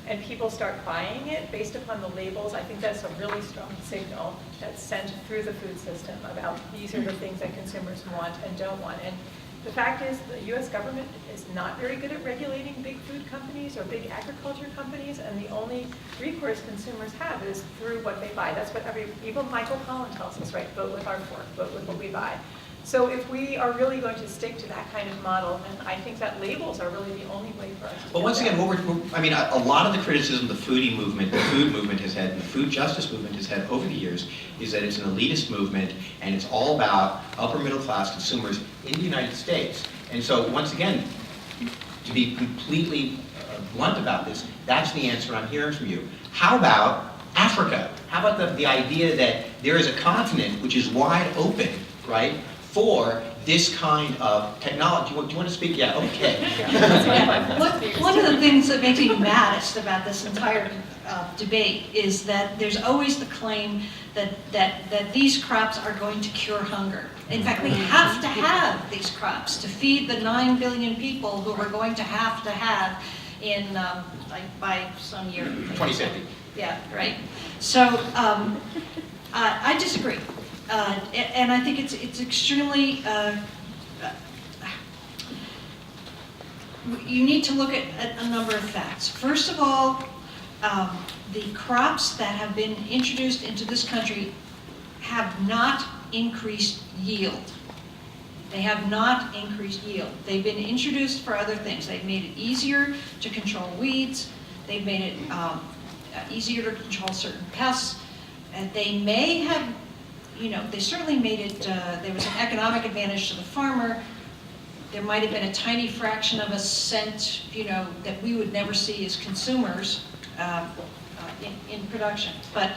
D: and people start buying it based upon the labels, I think that's a really strong signal that's sent through the food system about these are the things that consumers want and don't want. And the fact is, the US government is not very good at regulating big food companies or big agriculture companies, and the only recourse consumers have is through what they buy. That's what even Michael Pollan tells us, right? Vote with our fork, vote with what we buy. So if we are really going to stick to that kind of model, then I think that labels are really the only way for us to
B: But
D: do
B: once
D: that.
B: again, I mean, a lot of the criticism the foodie movement, the food movement has had, and the food justice movement has had over the years, is that it's an elitist movement, and it's all about upper middle class consumers in the United States. And so, once again, to be completely blunt about this, that's the answer I'm hearing from you. How about Africa? How about the idea that there is a continent which is wide open, right, for this kind of technology? Do you want to speak? Yeah, okay.
E: One of the things that makes me maddest about this entire debate is that there's always the claim that these crops are going to cure hunger. In fact, we have to have these crops to feed the 9 billion people who we're going to have in by some year.
B: 2050.
E: Yeah, right. So I disagree. And I think it's extremely, you need to look at a number of facts. First of all, the crops that have been introduced into this country have not increased yield. They have not increased yield. They've been introduced for other things. They've made it easier to control weeds. They've made it easier to control certain pests. And they may have, they certainly made it, there was an economic advantage to the farmer. There might have been a tiny fraction of a cent, that we would never see as consumers in production. But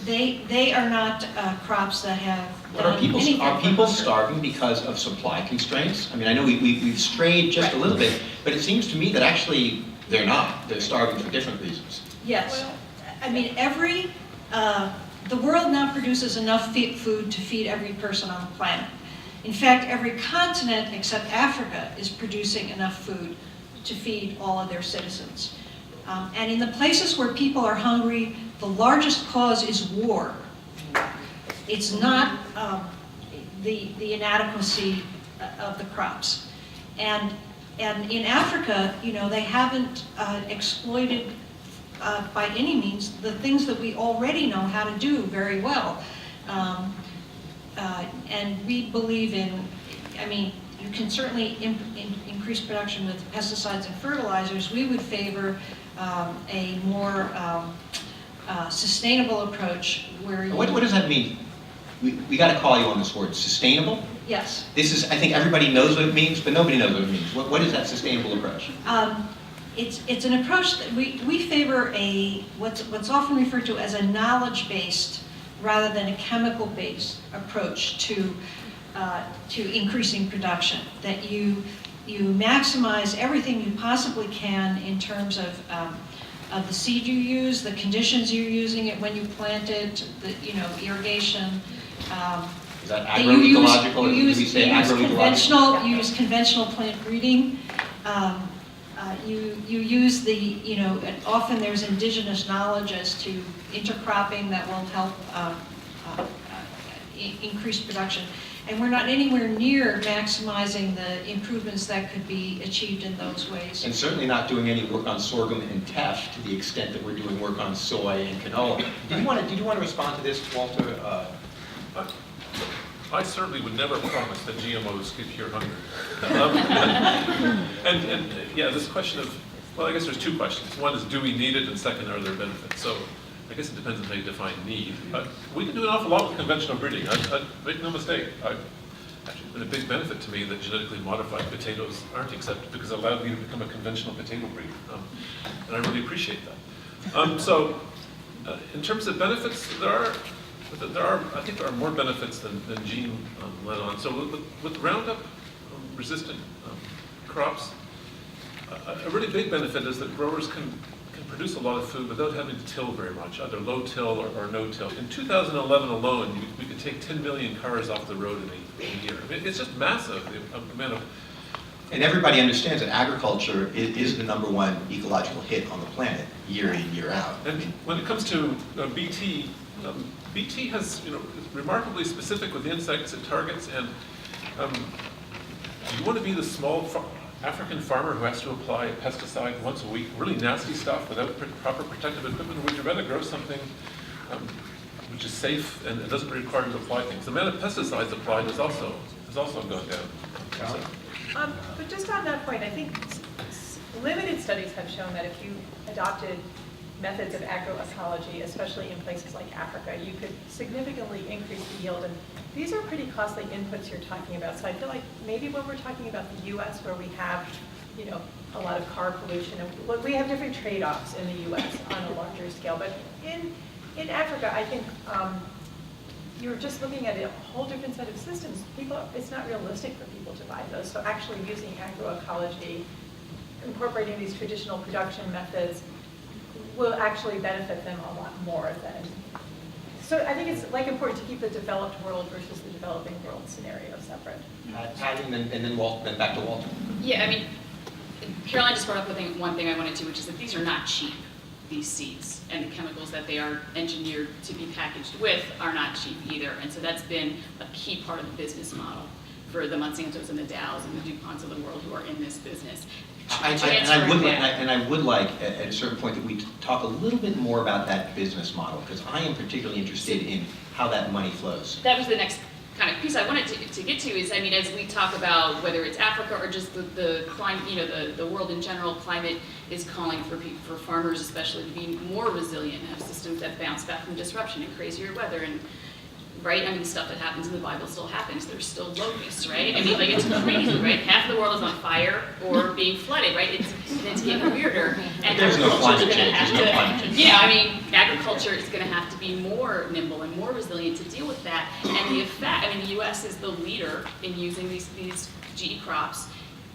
E: they are not crops that have
B: But are people,
E: anything
B: are
E: for
B: people
E: hunger.
B: starving because of supply constraints? I mean, I know we've strayed just a little bit, but it seems to me that actually they're not. They're starving for different reasons.
E: Yes. I mean, the world now produces enough food to feed every person on the planet. In fact, every continent except Africa is producing enough food to feed all of their citizens. And in the places where people are hungry, the largest cause is war. It's not the inadequacy of the crops. And in Africa, they haven't exploited by any means the things that we already know how to do very well. And we believe in, you can certainly increase production with pesticides and fertilizers. We would favor a more sustainable approach where you...
B: What does that mean? We got to call you on this word, sustainable?
E: Yes.
B: This is, I think everybody knows what it means, but nobody knows what it means. What is that sustainable approach?
E: It's an approach that we favor what's often referred to as a knowledge-based rather than a chemical-based approach to increasing production. That you maximize everything you possibly can in terms of the seed you use, the conditions you're using it when you plant it, the irrigation.
B: Is that agroecological, or do we say agroecological?
E: You use conventional plant breeding. You use often there's indigenous knowledge as to intercropping that will help increase production. And we're not anywhere near maximizing the improvements that could be achieved in those ways.
B: And certainly not doing any work on sorghum and teff to the extent that we're doing work on soy and canola. Did you want to respond to this, Walter?
C: I certainly would never promise that GMOs could cure hunger. And yeah, this question of, well, I guess there's two questions. One is, do we need it? And second, are there benefits? So I guess it depends on how you define need. We can do an awful lot with conventional breeding. Make no mistake. Actually, it's been a big benefit to me that genetically modified potatoes aren't accepted because it allowed me to become a conventional potato breeder. And I really appreciate that. So in terms of benefits, I think there are more benefits than Jean led on. So with Roundup resistant crops, a really big benefit is that growers can produce a lot of food without having to till very much, either low till or no till. In 2011 alone, we could take 10 million cars off the road in a year. I mean, it's just massive, the amount of...
B: And everybody understands that agriculture is the #1 ecological hit on the planet, year in, year out.
C: And when it comes to BT, BT has, is remarkably specific with the insects it targets, and do you want to be the small African farmer who has to apply a pesticide once a week, really nasty stuff without proper protective equipment, or would you rather grow something which is safe and it doesn't require you to apply things? The amount of pesticides applied has also gone down. So,
D: But just on that point, I think limited studies have shown that if you adopted methods of agroecology, especially in places like Africa, you could significantly increase the yield. And these are pretty costly inputs you're talking about. So I feel like maybe when we're talking about the U.S., where we have, a lot of car pollution, and we have different trade-offs in the U.S. on a larger scale. But in Africa, I think you're just looking at a whole different set of systems. It's not realistic for people to buy those. So actually using agroecology, incorporating these traditional production methods, will actually benefit them a lot more than. So I think it's important to keep the developed world versus the developing world scenario separate.
B: And then back to Walter.
F: Yeah, I mean, Caroline just brought up one thing I wanted to, which is that these are not cheap, these seeds, and the chemicals that they are engineered to be packaged with are not cheap either. And so that's been a key part of the business model for the Monsantos and the Dows and the DuPonts of the world who are in this business.
B: I would like, at a certain point, that we talk a little bit more about that business model, because I am particularly interested in how that money flows.
F: That was the next kind of piece I wanted to get to is, I mean, as we talk about whether it's Africa or just the climate, the world in general, climate is calling for farmers especially to be more resilient and have systems that bounce back from disruption and crazier weather and right? I mean, stuff that happens in the Bible still happens. There's still locusts, right? I mean, like, it's crazy, right? Half the world is on fire or being flooded, right? It's getting weirder. And
B: there's no climate change.
F: Yeah, I mean, agriculture is going to have to be more nimble and more resilient to deal with that. And the effect, I mean, the U.S. is the leader in using these GE crops.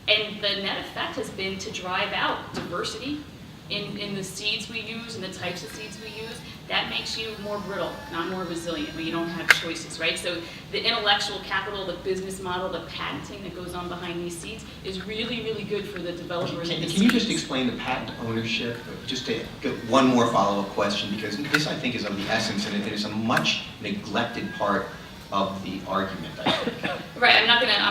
F: And the net effect has been to drive out diversity in the seeds we use and the types of seeds we use. That makes you more brittle, not more resilient, when you don't have choices, right? So the intellectual capital, the business model, the patenting that goes on behind these seeds is really, really good for the developers.
B: Can you just explain the patent ownership? Just to get one more follow-up question, because this, I think, is of the essence, and it is a much neglected part of the argument, I think.
F: Right, I'm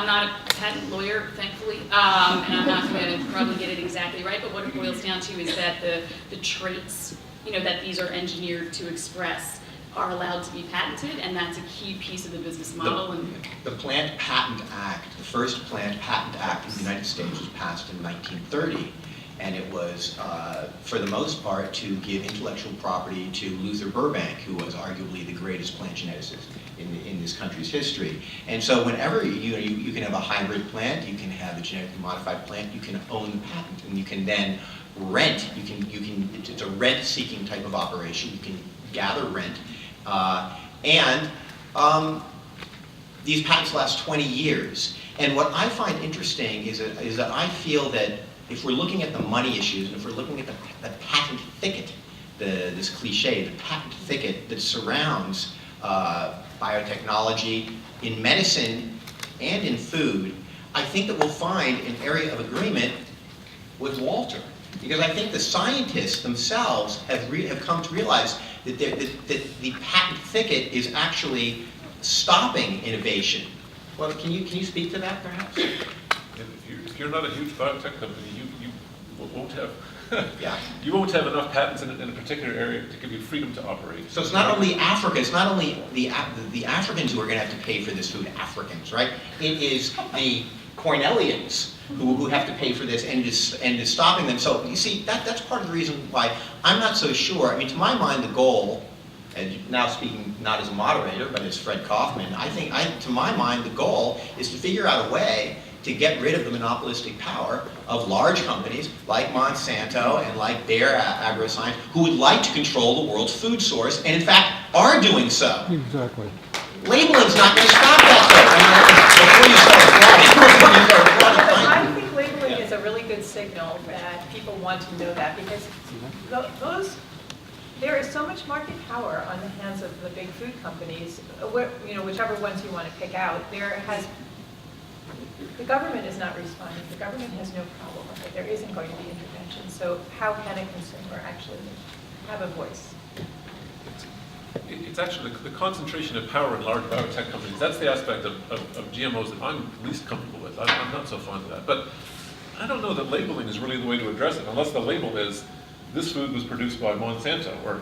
F: not a patent lawyer, thankfully, and I'm not going to probably get it exactly right, but what it boils down to is that the traits, that these are engineered to express are allowed to be patented, and that's a key piece of the business model.
B: The Plant Patent Act, the first Plant Patent Act in the United States was passed in 1930, and it was, for the most part, to give intellectual property to Luther Burbank, who was arguably the greatest plant geneticist in this country's history. And so whenever you can have a hybrid plant, you can have a genetically modified plant, you can own the patent, and you can then rent. It's a rent-seeking type of operation. You can gather rent, and these patents last 20 years. And what I find interesting is that I feel that if we're looking at the money issues, and if we're looking at the patent thicket, this cliche, the patent thicket that surrounds biotechnology in medicine and in food, I think that we'll find an area of agreement with Walter. Because I think the scientists themselves have come to realize that the patent thicket is actually stopping innovation. Well, can you speak to that, perhaps?
C: If you're not a huge biotech company, you won't have,
B: Yeah.
C: you won't have enough patents in a particular area to give you freedom to operate.
B: So it's not only Africa, it's not only the Africans who are going to have to pay for this food, Africans, right? It is the Cornellians who have to pay for this and is stopping them. So you see, that's part of the reason why I'm not so sure. I mean, to my mind, the goal, and now speaking not as a moderator, but as Fred Kaufman, to my mind, the goal is to figure out a way to get rid of the monopolistic power of large companies like Monsanto and like Bayer AgroScience, who would like to control the world's food source, and in fact are doing so.
G: Exactly.
B: Labeling's not going to stop that, though.
D: I think labeling is a really good signal that people want to know that, because there is so much market power on the hands of the big food companies, whichever ones you want to pick out. The government is not responding. The government has no problem with it. There isn't going to be intervention. So how can a consumer actually have a voice?
C: It's actually the concentration of power in large biotech companies. That's the aspect of GMOs that I'm least comfortable with. I'm not so fond of that. But I don't know that labeling is really the way to address it, unless the label is, this food was produced by Monsanto, or...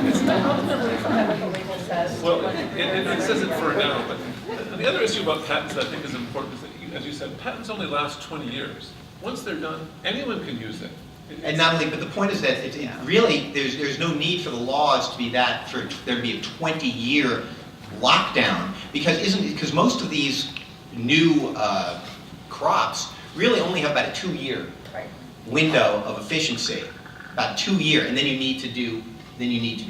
D: It's not ultimately what the label says.
C: Well, it says it for now, but the other issue about patents that I think is important is that, as you said, patents only last 20 years. Once they're done, anyone can use it.
B: And not only, but the point is that really, there's no need for the laws to be that, for there to be a 20-year lockdown, because most of these new crops really only have about a 2-year window of efficiency, about 2 years, and then you need to do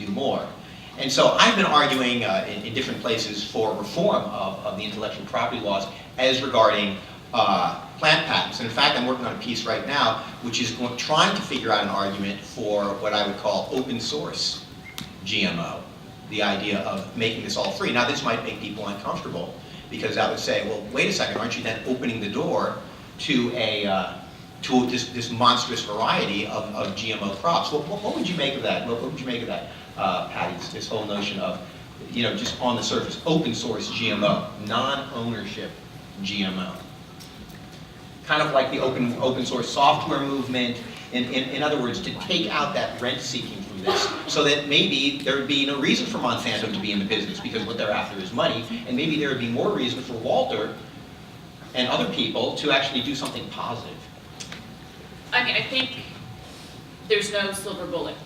B: more. And so I've been arguing in different places for reform of the intellectual property laws as regarding plant patents. And in fact, I'm working on a piece right now which is trying to figure out an argument for what I would call open source GMO, the idea of making this all free. Now, this might make people uncomfortable, because that would say, well, wait a second, aren't you then opening the door to this monstrous variety of GMO crops? What would you make of that? What would you make of that, Patty, this whole notion of, just on the surface, open source GMO, non-ownership GMO? Kind of like the open source software movement. In other words, to take out that rent-seeking from this, so that maybe there would be no reason for Monsanto to be in the business, because what they're after is money, and maybe there would be more reason for Walter and other people to actually do something positive.
F: I mean, I think there's no silver bullet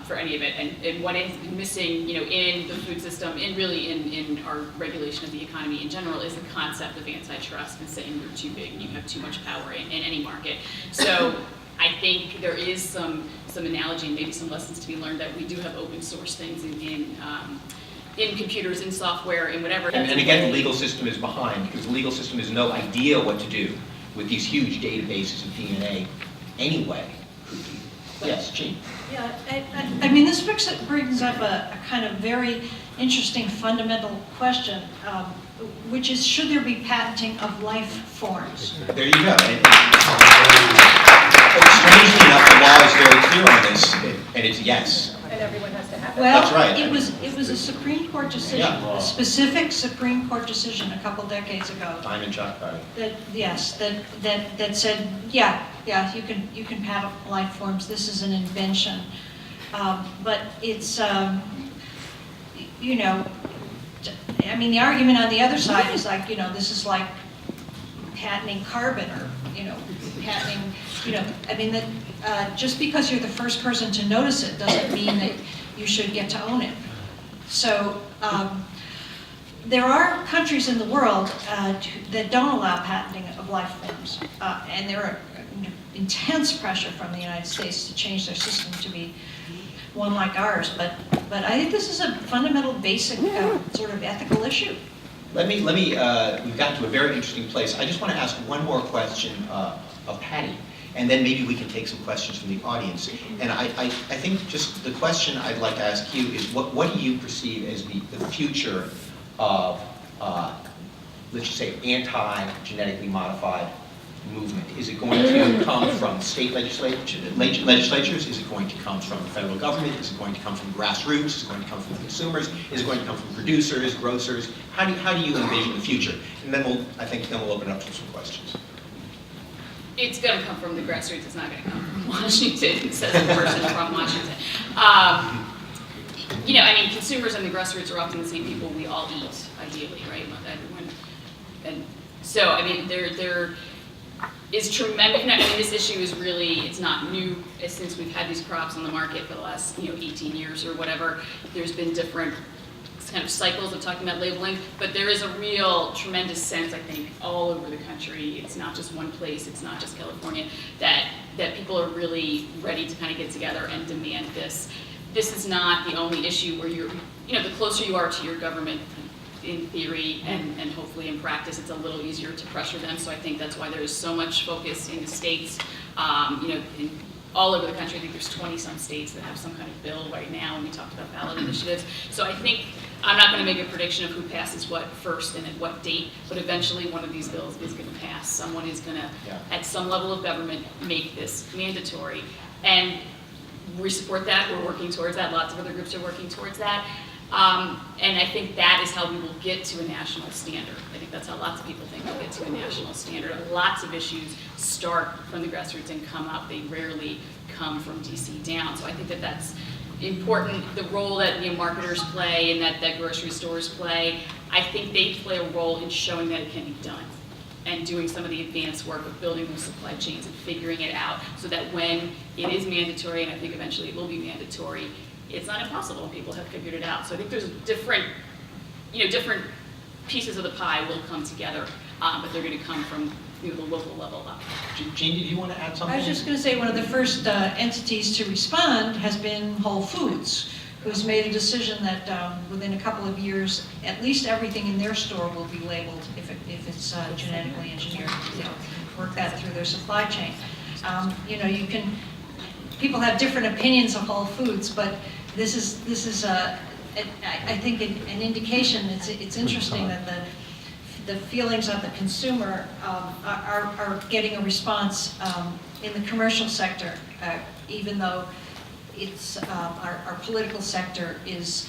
F: for any of it, and what has been missing, in the food system, and really in our regulation of the economy in general, is the concept of antitrust and saying you're too big and you have too much power in any market. So I think there is some analogy and maybe some lessons to be learned that we do have open source things in computers, in software, in whatever.
B: And again, the legal system is behind, because the legal system has no idea what to do with these huge databases of DNA anyway. Yes, Jean.
E: Yeah, I mean, this brings up a kind of very interesting fundamental question, which is, should there be patenting of life forms?
B: There you go. Strangely enough, the law is very clear on this, and it's yes.
D: And everyone has to have it.
E: Well,
B: That's right.
E: it was a Supreme Court decision,
B: Yeah.
E: a specific Supreme Court decision a couple decades ago.
B: Diamond Chuck Party.
E: That said, yeah, you can patent life forms. This is an invention, but it's I mean, the argument on the other side is like, this is like patenting carbon, or patenting, I mean, that just because you're the first person to notice it doesn't mean that you should get to own it. So there are countries in the world that don't allow patenting of life forms, and there are intense pressure from the United States to change their system to be one like ours. But I think this is a fundamental, basic sort of ethical issue.
B: We've gotten to a very interesting place. I just want to ask one more question of Patty, and then maybe we can take some questions from the audience. And I think just the question I'd like to ask you is, what do you perceive as the future of, let's just say, anti-genetically modified movement? Is it going to come from state legislatures? Is it going to come from the federal government? Is it going to come from grassroots? Is it going to come from consumers? Is it going to come from producers, grocers? How do you envision the future? And then I think we'll open it up to some questions.
F: It's going to come from the grassroots. It's not going to come from Washington, says a person from Washington. You know, I mean, consumers and the grassroots are often the same people we all eat, ideally, right? Everyone. And so, I mean, there is tremendous, you know, I mean, this issue is really, it's not new since we've had these crops on the market for the last, 18 years or whatever. There's been different kind of cycles of talking about labeling, but there is a real tremendous sense, I think, all over the country. It's not just one place, it's not just California, that people are really ready to kind of get together and demand this. This is not the only issue where the closer you are to your government, in theory and hopefully in practice, it's a little easier to pressure them. So I think that's why there is so much focus in the states, all over the country. I think there's 20-some states that have some kind of bill right now, and we talked about ballot initiatives. So I think, I'm not going to make a prediction of who passes what first and at what date, but eventually one of these bills is going to pass. Someone is going to, at some level of government, make this mandatory. And we support that, we're working towards that, lots of other groups are working towards that. And I think that is how we will get to a national standard. I think that's how lots of people think we'll get to a national standard. Lots of issues start from the grassroots and come up. They rarely come from DC down. So I think that that's important. The role that marketers play and that grocery stores play, I think they play a role in showing that it can be done and doing some of the advanced work of building those supply chains and figuring it out so that when it is mandatory, and I think eventually it will be mandatory, it's not impossible when people have figured it out. So I think there's different pieces of the pie will come together, but they're going to come from the local level up.
B: Jean, did you want to add something?
E: I was just going to say one of the first entities to respond has been Whole Foods, who's made a decision that within a couple of years, at least everything in their store will be labeled if it's genetically engineered. Work that through their supply chain. People have different opinions of Whole Foods, but this is I think an indication. It's interesting that the feelings of the consumer are getting a response in the commercial sector, even though it's our political sector is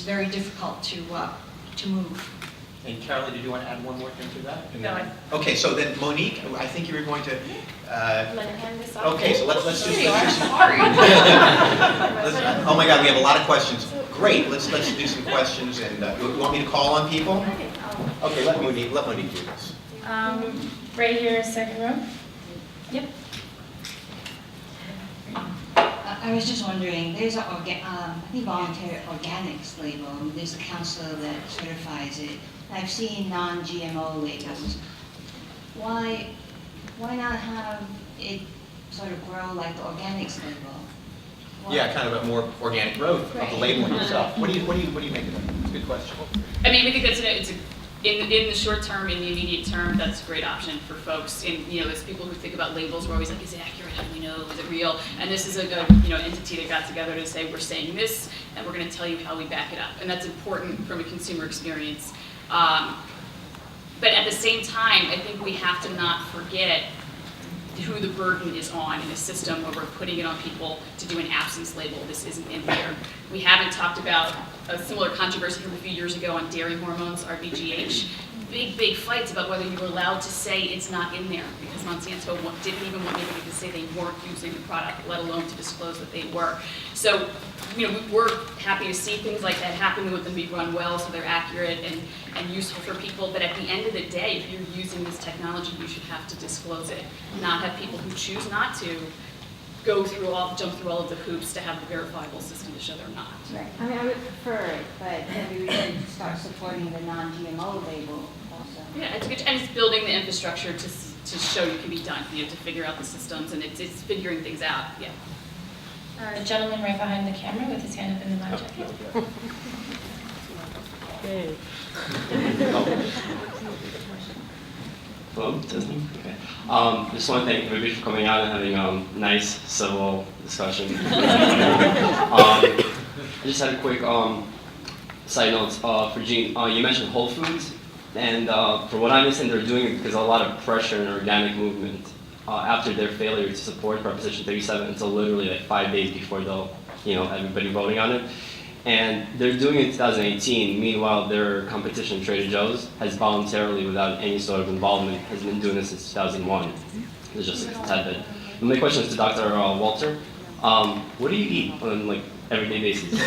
E: very difficult to move.
B: And Carolyn, did you want to add one more thing to that?
D: No.
B: Okay, so then Monique, I think you were going to.
A: Hand this off.
B: Okay, so let's just.
A: Sorry.
B: Oh my God, we have a lot of questions. Great, let's do some questions. And you want me to call on people? Okay, let Monique do this.
A: Right here, second row. Yep.
G: I was just wondering, there's a voluntary organics label, and there's a council that certifies it. I've seen non-GMO labels. Why not have it sort of grow like the organics label? Why?
B: Yeah, kind of a more organic growth of the labeling itself. What do you make of that? It's a good question.
F: I mean, we think it's in the short term, in the immediate term, that's a great option for folks. And there's people who think about labels, we're always like, is it accurate? How do we know? Is it real? And this is a good entity that got together to say, we're saying this, and we're going to tell you how we back it up. And that's important from a consumer experience. But at the same time, I think we have to not forget who the burden is on in a system where we're putting it on people to do an absence label. This isn't in there. We haven't talked about a similar controversy from a few years ago on dairy hormones, RBGH. Big fights about whether you were allowed to say it's not in there because Monsanto didn't even want anybody to say they weren't using the product, let alone to disclose that they were. So, we're happy to see things like that happen. We want them to be run well so they're accurate and useful for people. But at the end of the day, if you're using this technology, you should have to disclose it. Not have people who choose not to jump through all of the hoops to have the verifiable system to show they're not.
G: Right. I mean, I would prefer it, but maybe we should start supporting the non-GMO label also.
F: Yeah, it's good, and it's building the infrastructure to show you can be done. To figure out the systems, and it's figuring things out. Yeah.
A: The gentleman right behind the camera with his hand up in the mic.
H: Hello, Disney. Okay. Just want to thank everybody for coming out and having a nice, civil discussion. I just had a quick side note for Jean. You mentioned Whole Foods, and for what I understand, they're doing it because of a lot of pressure in the organic movement after their failure to support Proposition 37 until literally like 5 days before everybody voting on it. And they're doing it in 2018. Meanwhile, their competition, Trader Joe's, has voluntarily, without any sort of involvement, has been doing this since 2001. It's just a tad bit. And my question is to Dr. Walter. What do you eat on like everyday basis? I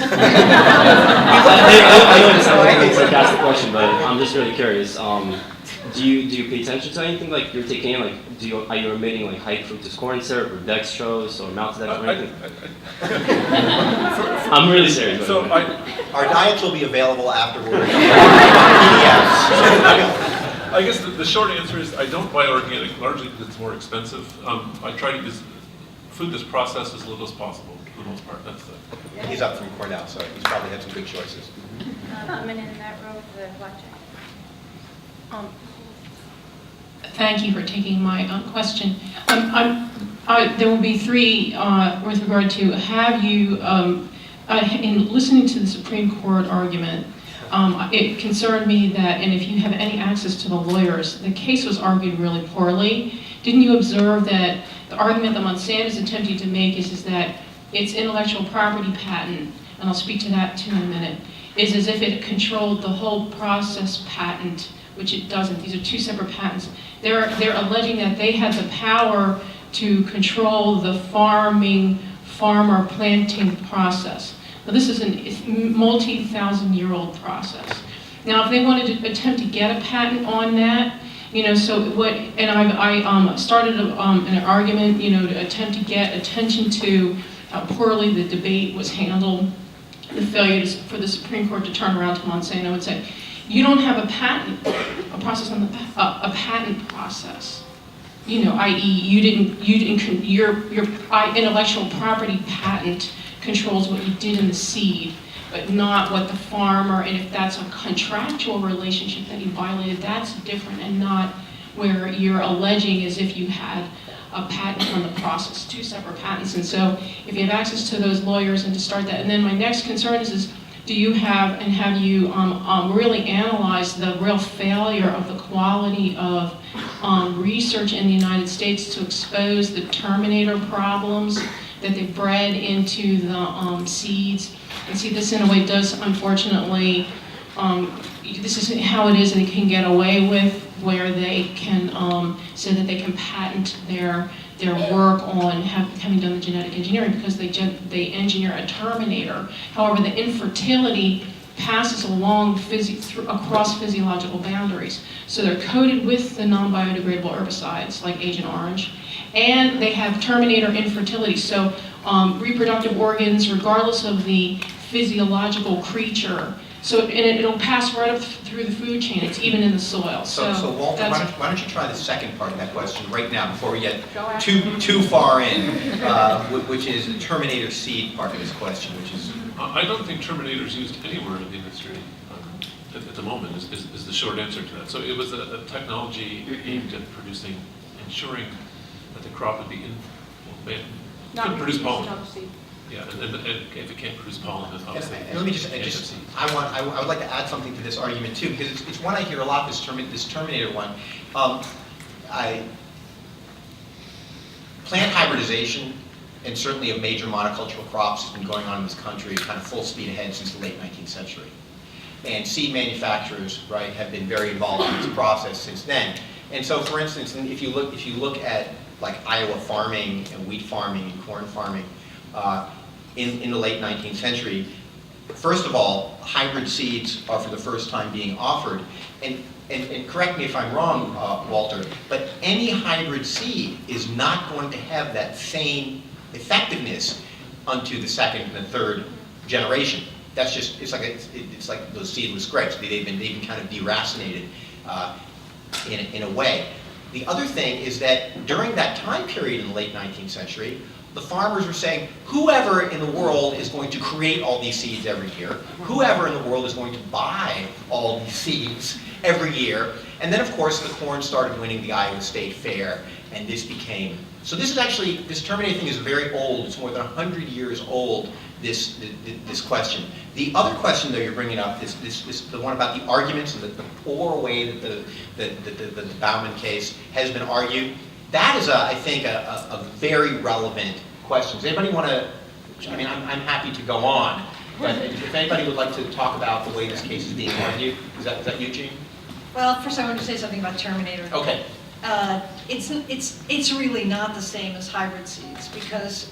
H: know it's not a sarcastic question, but I'm just really curious. Do you pay attention to anything like you're taking in? Like, are you omitting like high fructose corn syrup or dextrose or maltodextros or anything? I'm really serious.
C: So
B: Our diets will be available afterwards.
C: I guess the short answer is I don't buy organic largely because it's more expensive. I try to use food that's processed as little as possible for the most part. That's the.
B: He's up from Cornell, so he's probably had some good choices.
A: Woman in that row with the black jacket.
I: Thank you for taking my question. There will be three with regard to have you, in listening to the Supreme Court argument, it concerned me that, and if you have any access to the lawyers, the case was argued really poorly. Didn't you observe that the argument that Monsanto is attempting to make is that its intellectual property patent, and I'll speak to that too in a minute, is as if it controlled the whole process patent, which it doesn't. These are two separate patents. They're alleging that they had the power to control the farmer planting process. Now this is a multi-thousand-year-old process. Now if they wanted to attempt to get a patent on that, so what, and I started an argument, to attempt to get attention to how poorly the debate was handled, the failure for the Supreme Court to turn around to Monsanto and say, you don't have a patent, a patent process. I.e., your intellectual property patent controls what you did in the seed, but not what the farmer, and if that's a contractual relationship that you violated, that's different and not where you're alleging as if you had a patent on the process, two separate patents. And so if you have access to those lawyers and to start that, and then my next concern is do you have you really analyzed the real failure of the quality of research in the United States to expose the terminator problems that they bred into the seeds? And see, this in a way does, unfortunately, this is how it is, and they can get away with where they can say that they can patent their work on having done the genetic engineering because they engineer a terminator. However, the infertility passes along across physiological boundaries. So they're coated with the non-biodegradable herbicides like Agent Orange, and they have terminator infertility. So reproductive organs, regardless of the physiological creature, so and it'll pass right up through the food chain. It's even in the soil.
B: So Walter, why don't you try the second part of that question right now before we get too far in, which is the terminator seed part of this question, which is.
C: I don't think terminator is used anywhere in the industry at the moment. Is the short answer to that. So it was a technology aimed at ensuring that the crop would be couldn't produce pollen. Yeah, and if it can't produce pollen, then obviously.
B: And let me I would like to add something to this argument too, because it's one I hear a lot. This terminator one. Plant hybridization, and certainly of major monocultural crops, has been going on in this country kind of full speed ahead since the late 19th century. And seed manufacturers, right, have been very involved in this process since then. And so, for instance, if you look at like Iowa farming and wheat farming and corn farming in the late 19th century, first of all, hybrid seeds are for the first time being offered. And correct me if I'm wrong, Walter, but any hybrid seed is not going to have that same effectiveness unto the second and the third generation. That's just, it's like those seedless grapes. They've been kind of deracinated in a way. The other thing is that during that time period in the late 19th century, the farmers were saying, whoever in the world is going to create all these seeds every year, whoever in the world is going to buy all these seeds every year, and then of course the corn started winning the Iowa State Fair, and this became, so this is actually, this terminator thing is very old, it's more than 100 years old, this question. The other question that you're bringing up is the one about the arguments and the poor way that the Bauman case has been argued. That is, I think, a very relevant question. Does anybody want to, I mean, I'm happy to go on, but if anybody would like to talk about the way this case is being argued, is that you, Gene?
E: Well, first I want to say something about Terminator.
B: Okay.
E: It's really not the same as hybrid seeds because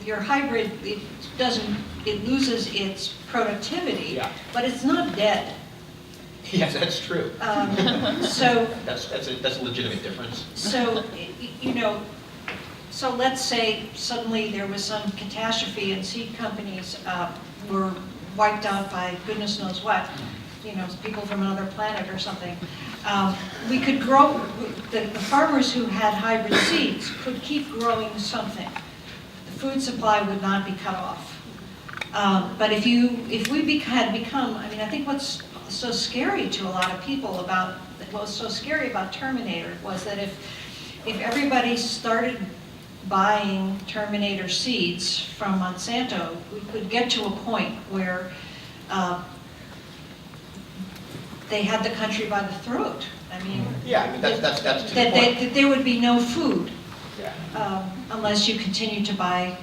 E: your hybrid, it loses its productivity,
B: Yeah.
E: but it's not dead.
B: Yes, that's true.
E: So
B: That's a legitimate difference.
E: So, you know, so let's say suddenly there was some catastrophe and seed companies were wiped out by goodness knows what, you know, people from another planet or something. We could grow, the farmers who had hybrid seeds could keep growing something. The food supply would not be cut off. But if we had become, I mean, I think what's so scary to a lot of people about, what was so scary about Terminator was that if everybody started buying Terminator seeds from Monsanto, we could get to a point where they had the country by the throat. I mean,
B: Yeah, I mean, that's to the
E: that
B: point.
E: there would be no food
B: Yeah.
E: unless you continue to buy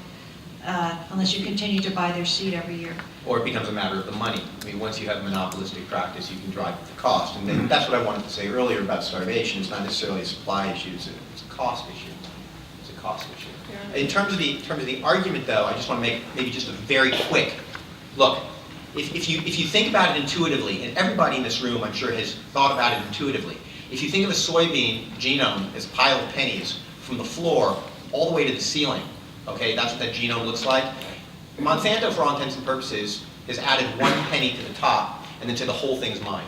E: their seed every year.
B: Or it becomes a matter of the money. I mean, once you have monopolistic practice, you can drive the cost. And then that's what I wanted to say earlier about starvation. It's not necessarily a supply issue, it's a cost issue. It's a cost issue. In terms of the argument, though, I just want to make maybe just a very quick look. If you think about it intuitively, and everybody in this room, I'm sure, has thought about it intuitively. If you think of a soybean genome as a pile of pennies from the floor all the way to the ceiling, okay, that's what that genome looks like. Monsanto, for all intents and purposes, has added one penny to the top, and then said the whole thing's mine.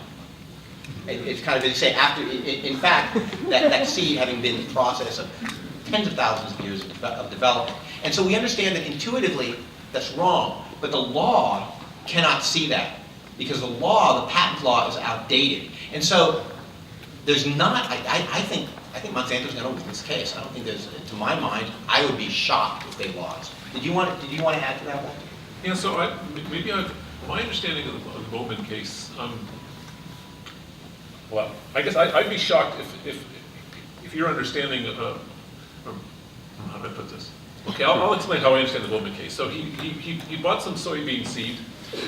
B: It's kind of, they say, after, in fact, that seed having been in the process of tens of thousands of years of development. And so we understand that intuitively that's wrong, but the law cannot see that, because the patent law is outdated. And so there's not, I think Monsanto's going to win this case. I don't think there's, to my mind, I would be shocked if they lost. Did you want to add to that one?
C: Yeah, so my understanding of the Bowman case, well, I guess I'd be shocked if your understanding of, how do I put this? Okay, I'll explain how I understand the Bowman case. So he bought some soybean seed.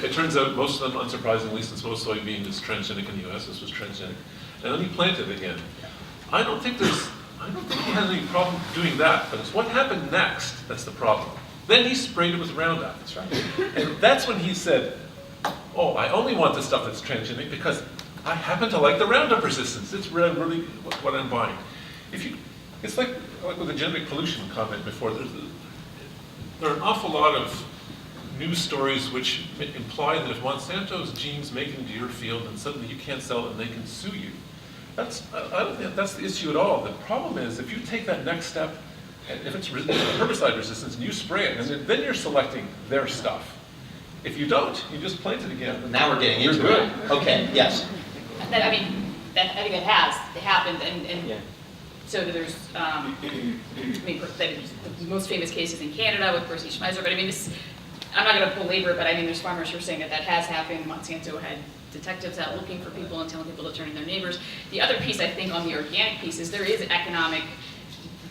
C: It turns out most of them, unsurprisingly, since most soybean is transgenic in the US, this was transgenic. And then he planted again. I don't think he has any problem doing that, but it's what happened next that's the problem. Then he sprayed it with Roundup.
B: That's right.
C: And that's when he said, oh, I only want the stuff that's transgenic because I happen to like the Roundup resistance. It's really what I'm buying. It's like with the genetic pollution comment before, there are an awful lot of news stories which imply that if Monsanto's genes make it into your field, then suddenly you can't sell it and they can sue you. I don't think that's the issue at all. The problem is if you take that next step, and if it's herbicide resistance and you spray it, and then you're selecting their stuff. If you don't, you just plant it again.
B: Now we're getting into
C: You're
B: it. Okay, yes.
F: I think it has happened, and
H: Yeah.
F: so there's, the most famous cases in Canada with Percy Schmeiser, but I mean, I'm not going to belabor it, but I mean, there's farmers who are saying that has happened. Monsanto had detectives out looking for people and telling people to turn in their neighbors. The other piece, I think, on the organic piece is there is economic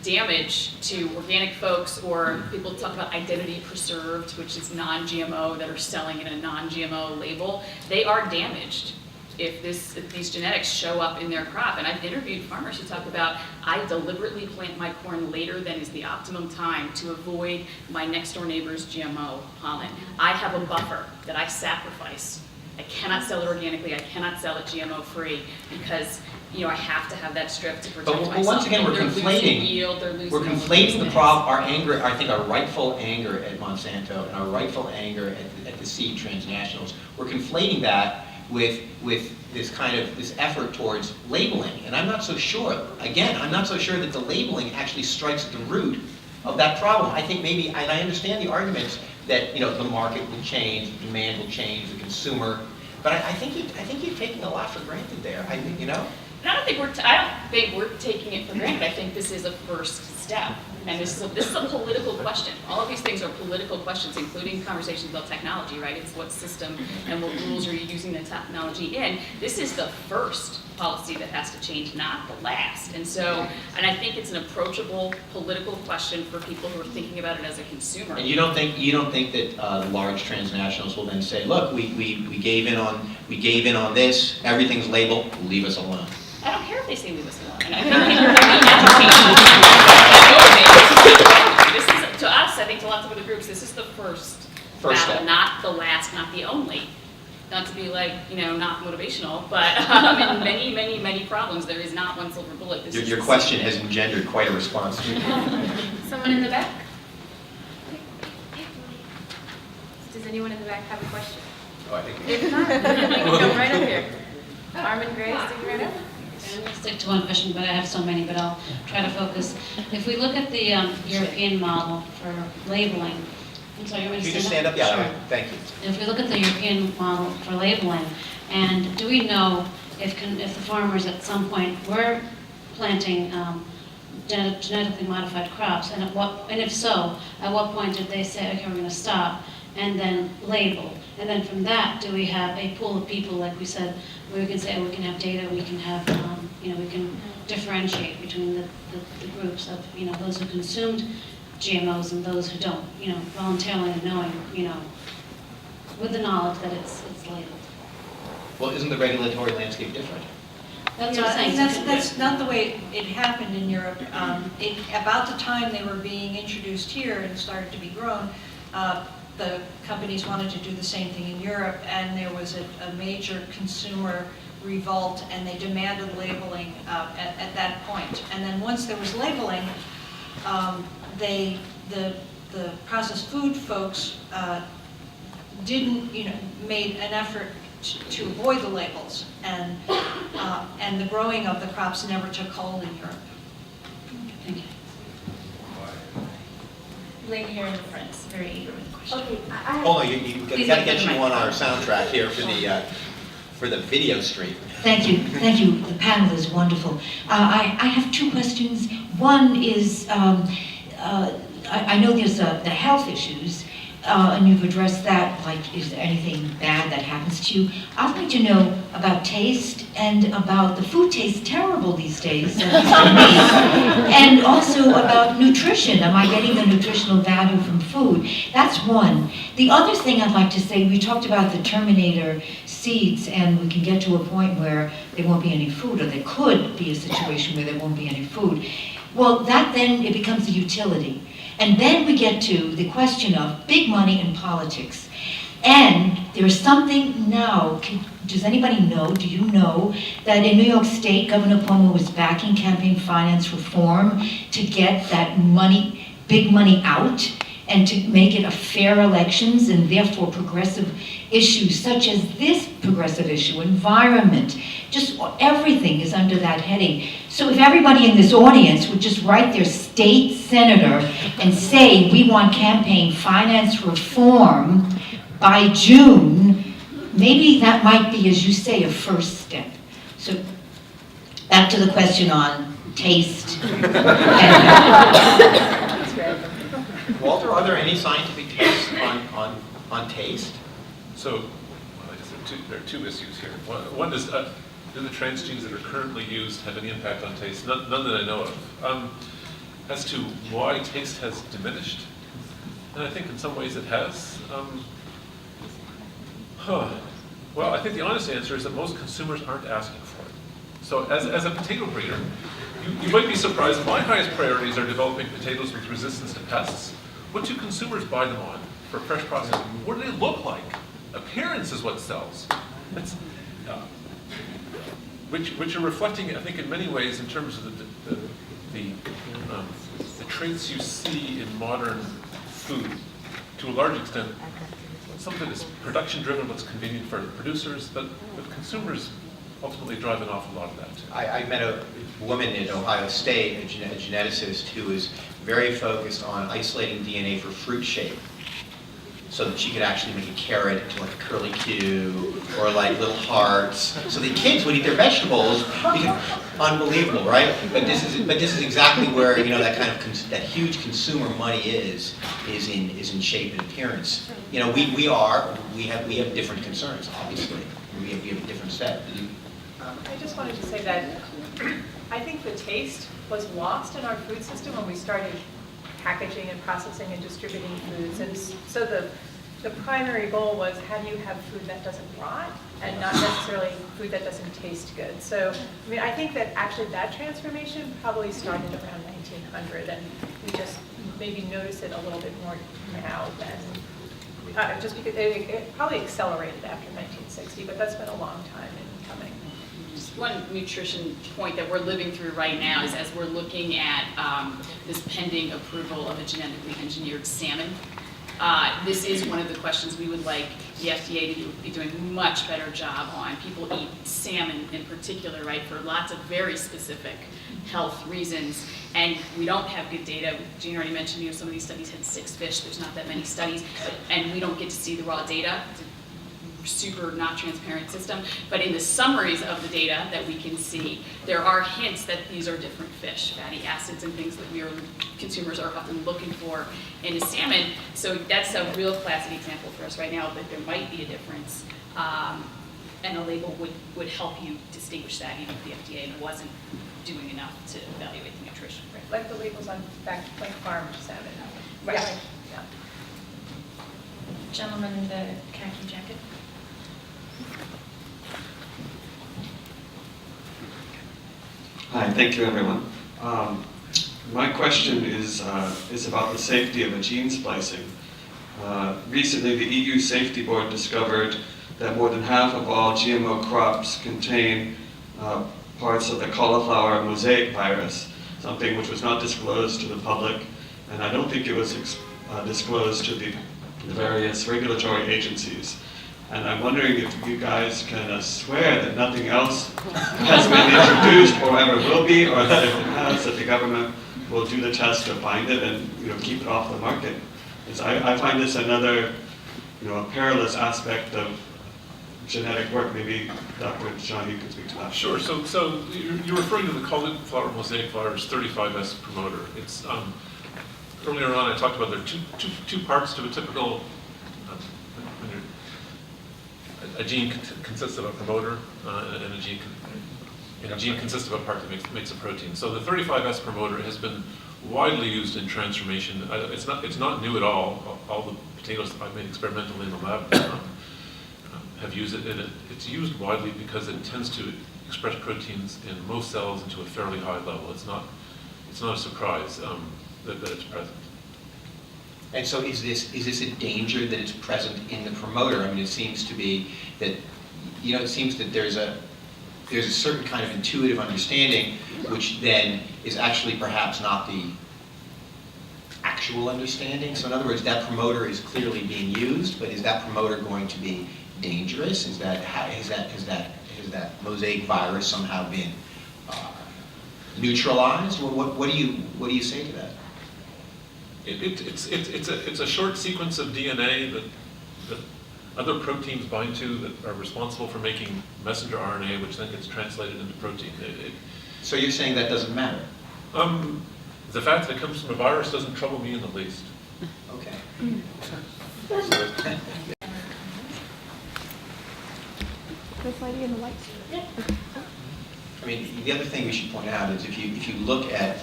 F: damage to organic folks, or people talk about identity preserved, which is non-GMO, that are selling in a non-GMO label. They are damaged if these genetics show up in their crop. And I've interviewed farmers who talk about, I deliberately plant my corn later than is the optimum time to avoid my next door neighbor's GMO pollen. I have a buffer that I sacrifice. I cannot sell it organically, I cannot sell it GMO free, because I have to have that strip to protect myself.
B: But once again, we're
F: They're
B: conflating.
F: losing yield, they're losing
B: We're conflating the problem, our anger, I think our rightful anger at Monsanto and our rightful anger at the seed transnationals. We're conflating that with this kind of this effort towards labeling, and I'm not so sure. Again, I'm not so sure that the labeling actually strikes at the root of that problem. I think maybe, and I understand the arguments that the market will change, the demand will change, the consumer, but I think you're taking a lot for granted there. I think
F: And I don't think we're taking it for granted. I think this is a first step, and this is a political question. All of these things are political questions, including conversations about technology, right? It's what system and what rules are you using the technology in. This is the first policy that has to change, not the last. And I think it's an approachable political question for people who are thinking about it as a consumer.
B: And you don't think that large transnationals will then say, look, we gave in on this, everything's labeled, leave us alone.
F: I don't care hope they say we listen more. And I think this is, to us, I think to lots of other groups, this is the first battle,
B: step.
F: not the last, not the only. Not to be like, not motivational, but in many, many, many problems, there is not one silver bullet. This is
B: Your
F: the
B: question
F: secret.
B: has engendered quite a response.
A: Someone in the back? Does anyone in the back have a question?
B: Oh, I think
A: If not, we can come right up here. Armin Gray, stick right up.
J: I'm going to stick to one question, but I have so many, but I'll try to focus. If we look at the European model for labeling, I'm sorry, you want me
B: Can
J: to
B: you just stand up? Yeah,
J: Sure.
B: thank you.
J: If we look at the European model for labeling, and do we know if the farmers at some point were planting genetically modified crops, and if so, at what point did they say, okay, we're going to stop, and then label? And then from that, do we have a pool of people, like we said, where we can say, we can have data, we can have, we can differentiate between the groups of, those who consumed GMOs and those who don't, voluntarily knowing, with the knowledge that it's labeled.
B: Well, isn't the regulatory landscape different?
J: That's what I'm saying.
E: That's not the way it happened in Europe. About the time they were being introduced here and started to be grown, the companies wanted to do the same thing in Europe, and there was a major consumer revolt, and they demanded labeling at that point. And then once there was labeling, the processed food folks made an effort to avoid the labels, and the growing of the crops never took hold in Europe.
J: Thank you.
A: Lady here in the front is very eager with a question.
K: Okay, I have.
B: Hold on, you got to get you on our soundtrack here for the video stream.
K: Thank you. The panel is wonderful. I have two questions. One is, I know there's the health issues, and you've addressed that, like, is there anything bad that happens to you? I'd like to know about taste and about the food tastes terrible these days, at least for me, and also about nutrition. Am I getting the nutritional value from food? That's one. The other thing I'd like to say, we talked about the Terminator seeds, and we can get to a point where there won't be any food, or there could be a situation where there won't be any food. Well, that then, it becomes a utility. And then we get to the question of big money in politics. And there's something now, does anybody know, do you know, that in New York State, Governor Cuomo was backing campaign finance reform to get that money, big money out, and to make it a fair elections, and therefore progressive issues such as this progressive issue, environment, just everything is under that heading. So if everybody in this audience would just write their state senator and say, we want campaign finance reform by June, maybe that might be, as you say, a first step. So back to the question on taste.
B: Walter, are there any scientific tests on taste?
C: So, there are two issues here. One is, do the transgenes that are currently used have any impact on taste? None that I know of. As to why taste has diminished, and I think in some ways it has. Well, I think the honest answer is that most consumers aren't asking for it. So as a potato breeder, you might be surprised, my highest priorities are developing potatoes with resistance to pests. What do consumers buy them on for fresh processing? What do they look like? Appearance is what sells. Which are reflecting, I think, in many ways, in terms of the traits you see in modern food, to a large extent. Some of it is production-driven, what's convenient for producers, but consumers ultimately drive an awful lot of that too.
B: I met a woman at Ohio State, a geneticist, who was very focused on isolating DNA for fruit shape, so that she could actually make a carrot into like a curly Q, or like little hearts, so the kids would eat their vegetables. Because, unbelievable, right? But this is exactly where that kind of that huge consumer money is in shape and appearance. We have different concerns. Obviously, we have a different set.
D: I just wanted to say that I think the taste was lost in our food system when we started packaging and processing and distributing foods, and so the the primary goal was how do you have food that doesn't rot and not necessarily food that doesn't taste good. So, I mean, I think that actually that transformation probably started around 1900, and we just maybe notice it a little bit more now than, just because it probably accelerated after 1960, but that's been a long time in coming.
F: Just one nutrition point that we're living through right now is as we're looking at this pending approval of a genetically engineered salmon. This is one of the questions we would like the FDA to be doing a much better job on. People eat salmon in particular, right, for lots of very specific health reasons, and we don't have good data. Jean already mentioned, you know, some of these studies had 6 fish. There's not that many studies, and we don't get to see the raw data. It's a super not transparent system, but in the summaries of the data that we can see, there are hints that these are different fish, fatty acids and things that consumers are often looking for in a salmon. So that's a real classic example for us right now that there might be a difference, and a label would help you distinguish that, even if the FDA wasn't doing enough to evaluate the nutrition.
D: Right. Like the labels on back like farm salmon.
F: Right.
D: Yeah.
A: Gentleman in the khaki jacket.
L: Hi, thank you, everyone. My question is about the safety of a gene splicing. Recently, the EU Safety Board discovered that more than half of all GMO crops contain parts of the cauliflower mosaic virus, something which was not disclosed to the public, and I don't think it was disclosed to the various regulatory agencies. And I'm wondering if you guys can swear that nothing else has been introduced or ever will be, or that if it has, that the government will do the test to find it and, you know, keep it off the market. Because I find this another, you know, a perilous aspect of genetic work. Maybe Dr. Jong, you can speak to that.
C: Sure. So you're referring to the cauliflower mosaic virus 35S promoter. It's earlier on I talked about there are two parts to a typical. A gene consists of a promoter, and a gene consists of a part that makes a protein. So the 35S promoter has been widely used in transformation. It's not new at all. All the potatoes that I've made experimentally in the lab have used it, and it's used widely because it tends to express proteins in most cells into a fairly high level. It's not a surprise that it's present.
B: And so is this a danger that it's present in the promoter? I mean, it seems to be that, you know, it seems that there's a certain kind of intuitive understanding, which then is actually perhaps not the actual understanding. So in other words, that promoter is clearly being used, but is that promoter going to be dangerous? Has that mosaic virus somehow been neutralized? What do you say to that?
C: It's a short sequence of DNA that other proteins bind to that are responsible for making messenger RNA, which then gets translated into protein.
B: So you're saying that doesn't matter?
C: The fact that it comes from a virus doesn't trouble me in the least.
B: Okay.
M: This lady in the white shirt.
B: I mean, the other thing we should point out is if you look at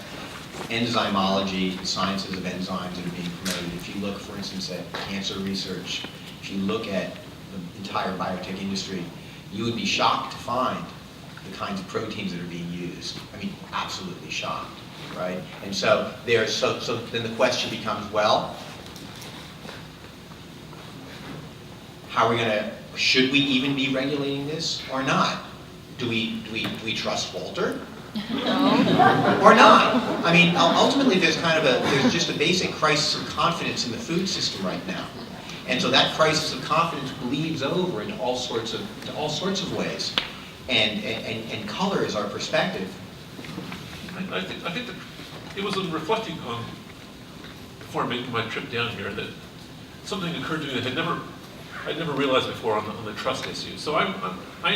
B: enzymology, the sciences of enzymes that are being promoted, if you look, for instance, at cancer research, if you look at the entire biotech industry, you would be shocked to find the kinds of proteins that are being used. I mean, absolutely shocked, right? And so then the question becomes, well, how are we should we even be regulating this or not? Do we trust Walter? No. Or not? I mean, ultimately, there's just a basic crisis of confidence in the food system right now, and so that crisis of confidence bleeds over into all sorts of ways, and color is our perspective.
C: I think that it was in reflecting on before making my trip down here that something occurred to me that I'd never realized before on the trust issue. So I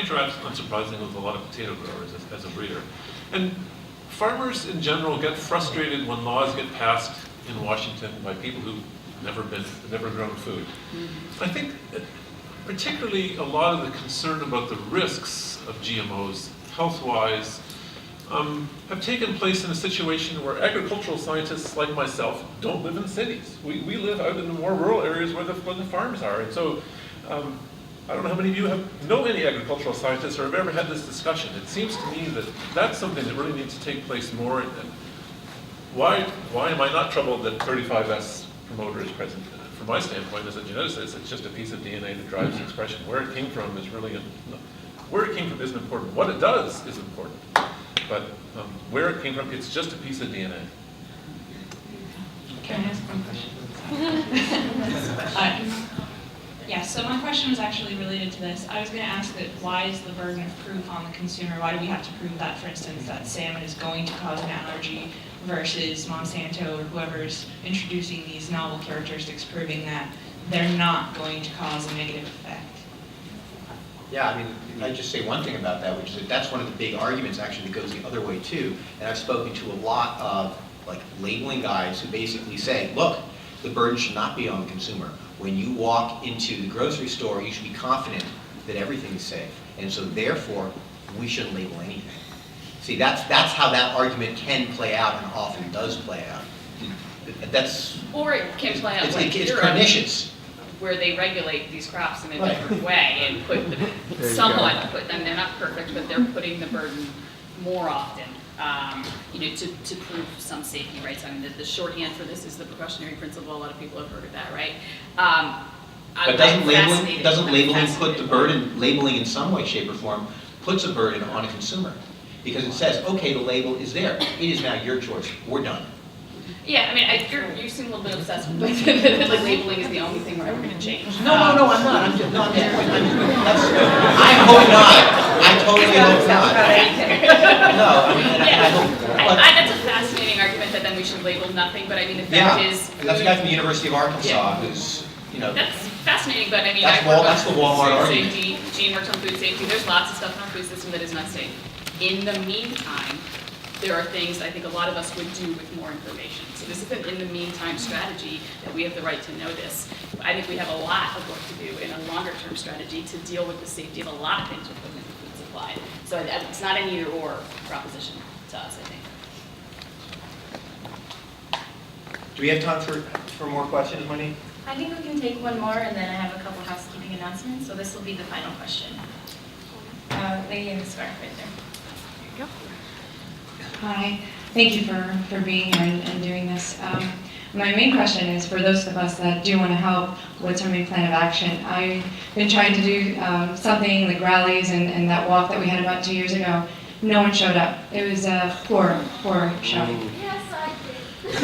C: interact, unsurprisingly, with a lot of potato growers as a breeder. And farmers in general get frustrated when laws get passed in Washington by people who've never grown food. Mm-hmm. I think that particularly a lot of the concern about the risks of GMOs, health-wise, have taken place in a situation where agricultural scientists like myself don't live in cities. We live out in the more rural areas where the farms are. And so I don't know how many of you know any agricultural scientists or have ever had this discussion. It seems to me that that's something that really needs to take place more. And why am I not troubled that 35S promoter is present? From my standpoint as a geneticist, it's just a piece of DNA that drives the expression. Where it came from is really, where it came from isn't important. What it does is important. But where it came from, it's just a piece of DNA.
N: Can I ask one question? Yeah, so my question was actually related to this. I was going to ask that why is the burden of proof on the consumer? Why do we have to prove that, for instance, that salmon is going to cause an allergy versus Monsanto or whoever's introducing these novel characteristics proving that they're not going to cause a negative effect?
B: Yeah, I mean, I'd just say one thing about that, which is that that's one of the big arguments actually that goes the other way too. And I've spoken to a lot of like labeling guys who basically say, look, the burden should not be on the consumer. When you walk into the grocery store, you should be confident that everything is safe. And so therefore, we shouldn't label anything. See, that's how that argument can play out and often does play out. That's,
F: Or it can play out
B: it's
F: like Europe,
B: pernicious.
F: where they regulate these crops in a
B: Right.
F: different way and put the, they're not perfect, but they're putting the burden more often, to prove some safety rights. I mean, the shorthand for this is the precautionary principle. A lot of people have heard of that, right?
B: But doesn't labeling put the burden, labeling in some way, shape, or form, puts a burden on a consumer? Because it says, okay, the label is there. It is now your choice. We're done.
F: Yeah, I mean, you seem a little bit obsessed with like labeling is the only thing we're ever going to change.
B: No, I'm not. I hope not. I totally hope not. No, I mean, I hope.
F: That's a fascinating argument that then we should label nothing, but I mean, the fact is.
B: And that's a guy from the University of Arkansas who's,
F: That's fascinating, but I mean,
B: that's the Walmart
F: food
B: argument.
F: safety, Gene works on food safety. There's lots of stuff in our food system that is not safe. In the meantime, there are things I think a lot of us would do with more information. So this isn't in the meantime strategy that we have the right to know this. I think we have a lot of work to do in a longer term strategy to deal with the safety of a lot of things within the food supply. So it's not an either or proposition to us, I think.
B: Do we have time for more questions, Monique?
A: I think we can take one more, and then I have a couple housekeeping announcements. So this will be the final question. Lady in the scarf right there.
M: There you go.
O: Hi, thank you for being here and doing this. My main question is for those of us that do want to help, what's our main plan of action? I've been trying to do something like rallies and that walk that we had about 2 years ago. No one showed up. It was a poor showing.
A: Yes, I did.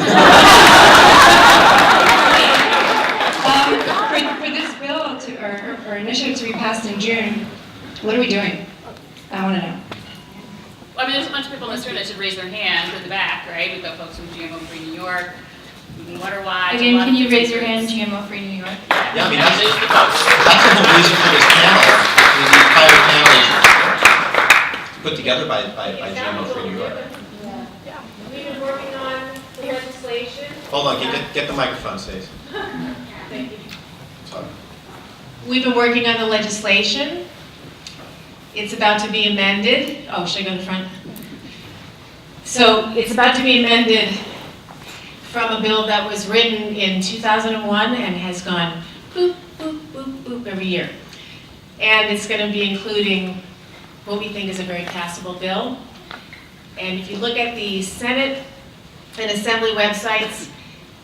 O: For this bill or initiative to be passed in June, what are we doing? I want to know.
F: Well, I mean, there's a bunch of people in this room that should raise their hand in the back, right? We've got folks from GMO Free New York, Water Watch.
A: Again, can you raise your hand, GMO Free New York?
B: Yeah, I mean, that's the whole reason for this panel. The entire panel is put together by GMO Free New York.
P: Yeah. We've been working on the legislation.
B: Hold on, get the microphone, Stacey.
P: Thank you.
B: Sorry.
Q: We've been working on the legislation. It's about to be amended. Oh, should I go to the front? So it's about to be amended from a bill that was written in 2001 and has gone boop, boop, boop, boop every year. And it's going to be including what we think is a very passable bill. And if you look at the Senate and Assembly websites,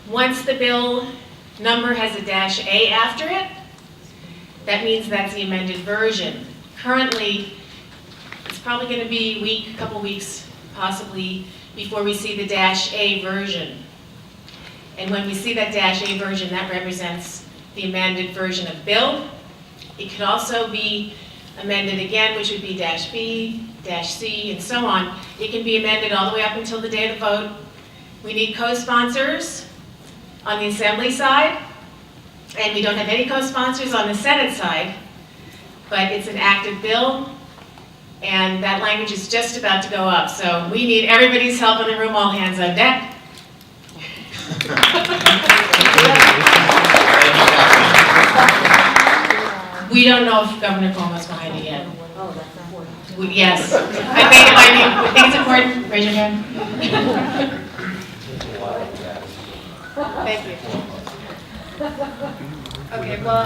Q: once the bill number has a -A after it, that means that's the amended version. Currently, it's probably going to be a couple weeks, possibly, before we see the -A version. And when we see that -A version, that represents the amended version of the bill. It could also be amended again, which would be -B, -C, and so on. It can be amended all the way up until the day of the vote. We need co-sponsors on the Assembly side, and we don't have any co-sponsors on the Senate side. But it's an active bill, and that language is just about to go up. So we need everybody's help in the room, all hands on deck. We don't know if Governor Cuomo's behind it yet. Yes. I think it might be, I think it's important. Raise your hand.
A: Thank you. Okay, well,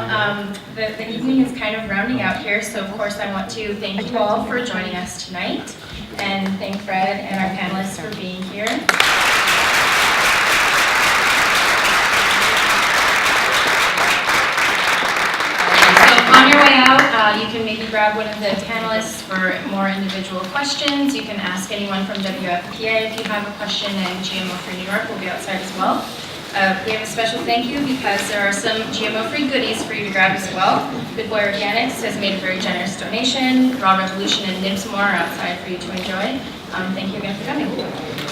A: the evening is kind of rounding out here, so of course I want to thank you all for joining us tonight, and thank Fred and our panelists for being here. On your way out, you can maybe grab one of the panelists for more individual questions. You can ask anyone from WFPA if you have a question, and GMO Free New York will be outside as well. We have a special thank you because there are some GMO-free goodies for you to grab as well. Good Boy Organics has made a very generous donation. Raw Revolution and Nibs More are outside for you to enjoy. Thank you again for coming.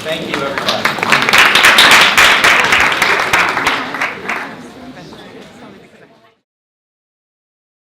B: Thank you, everybody.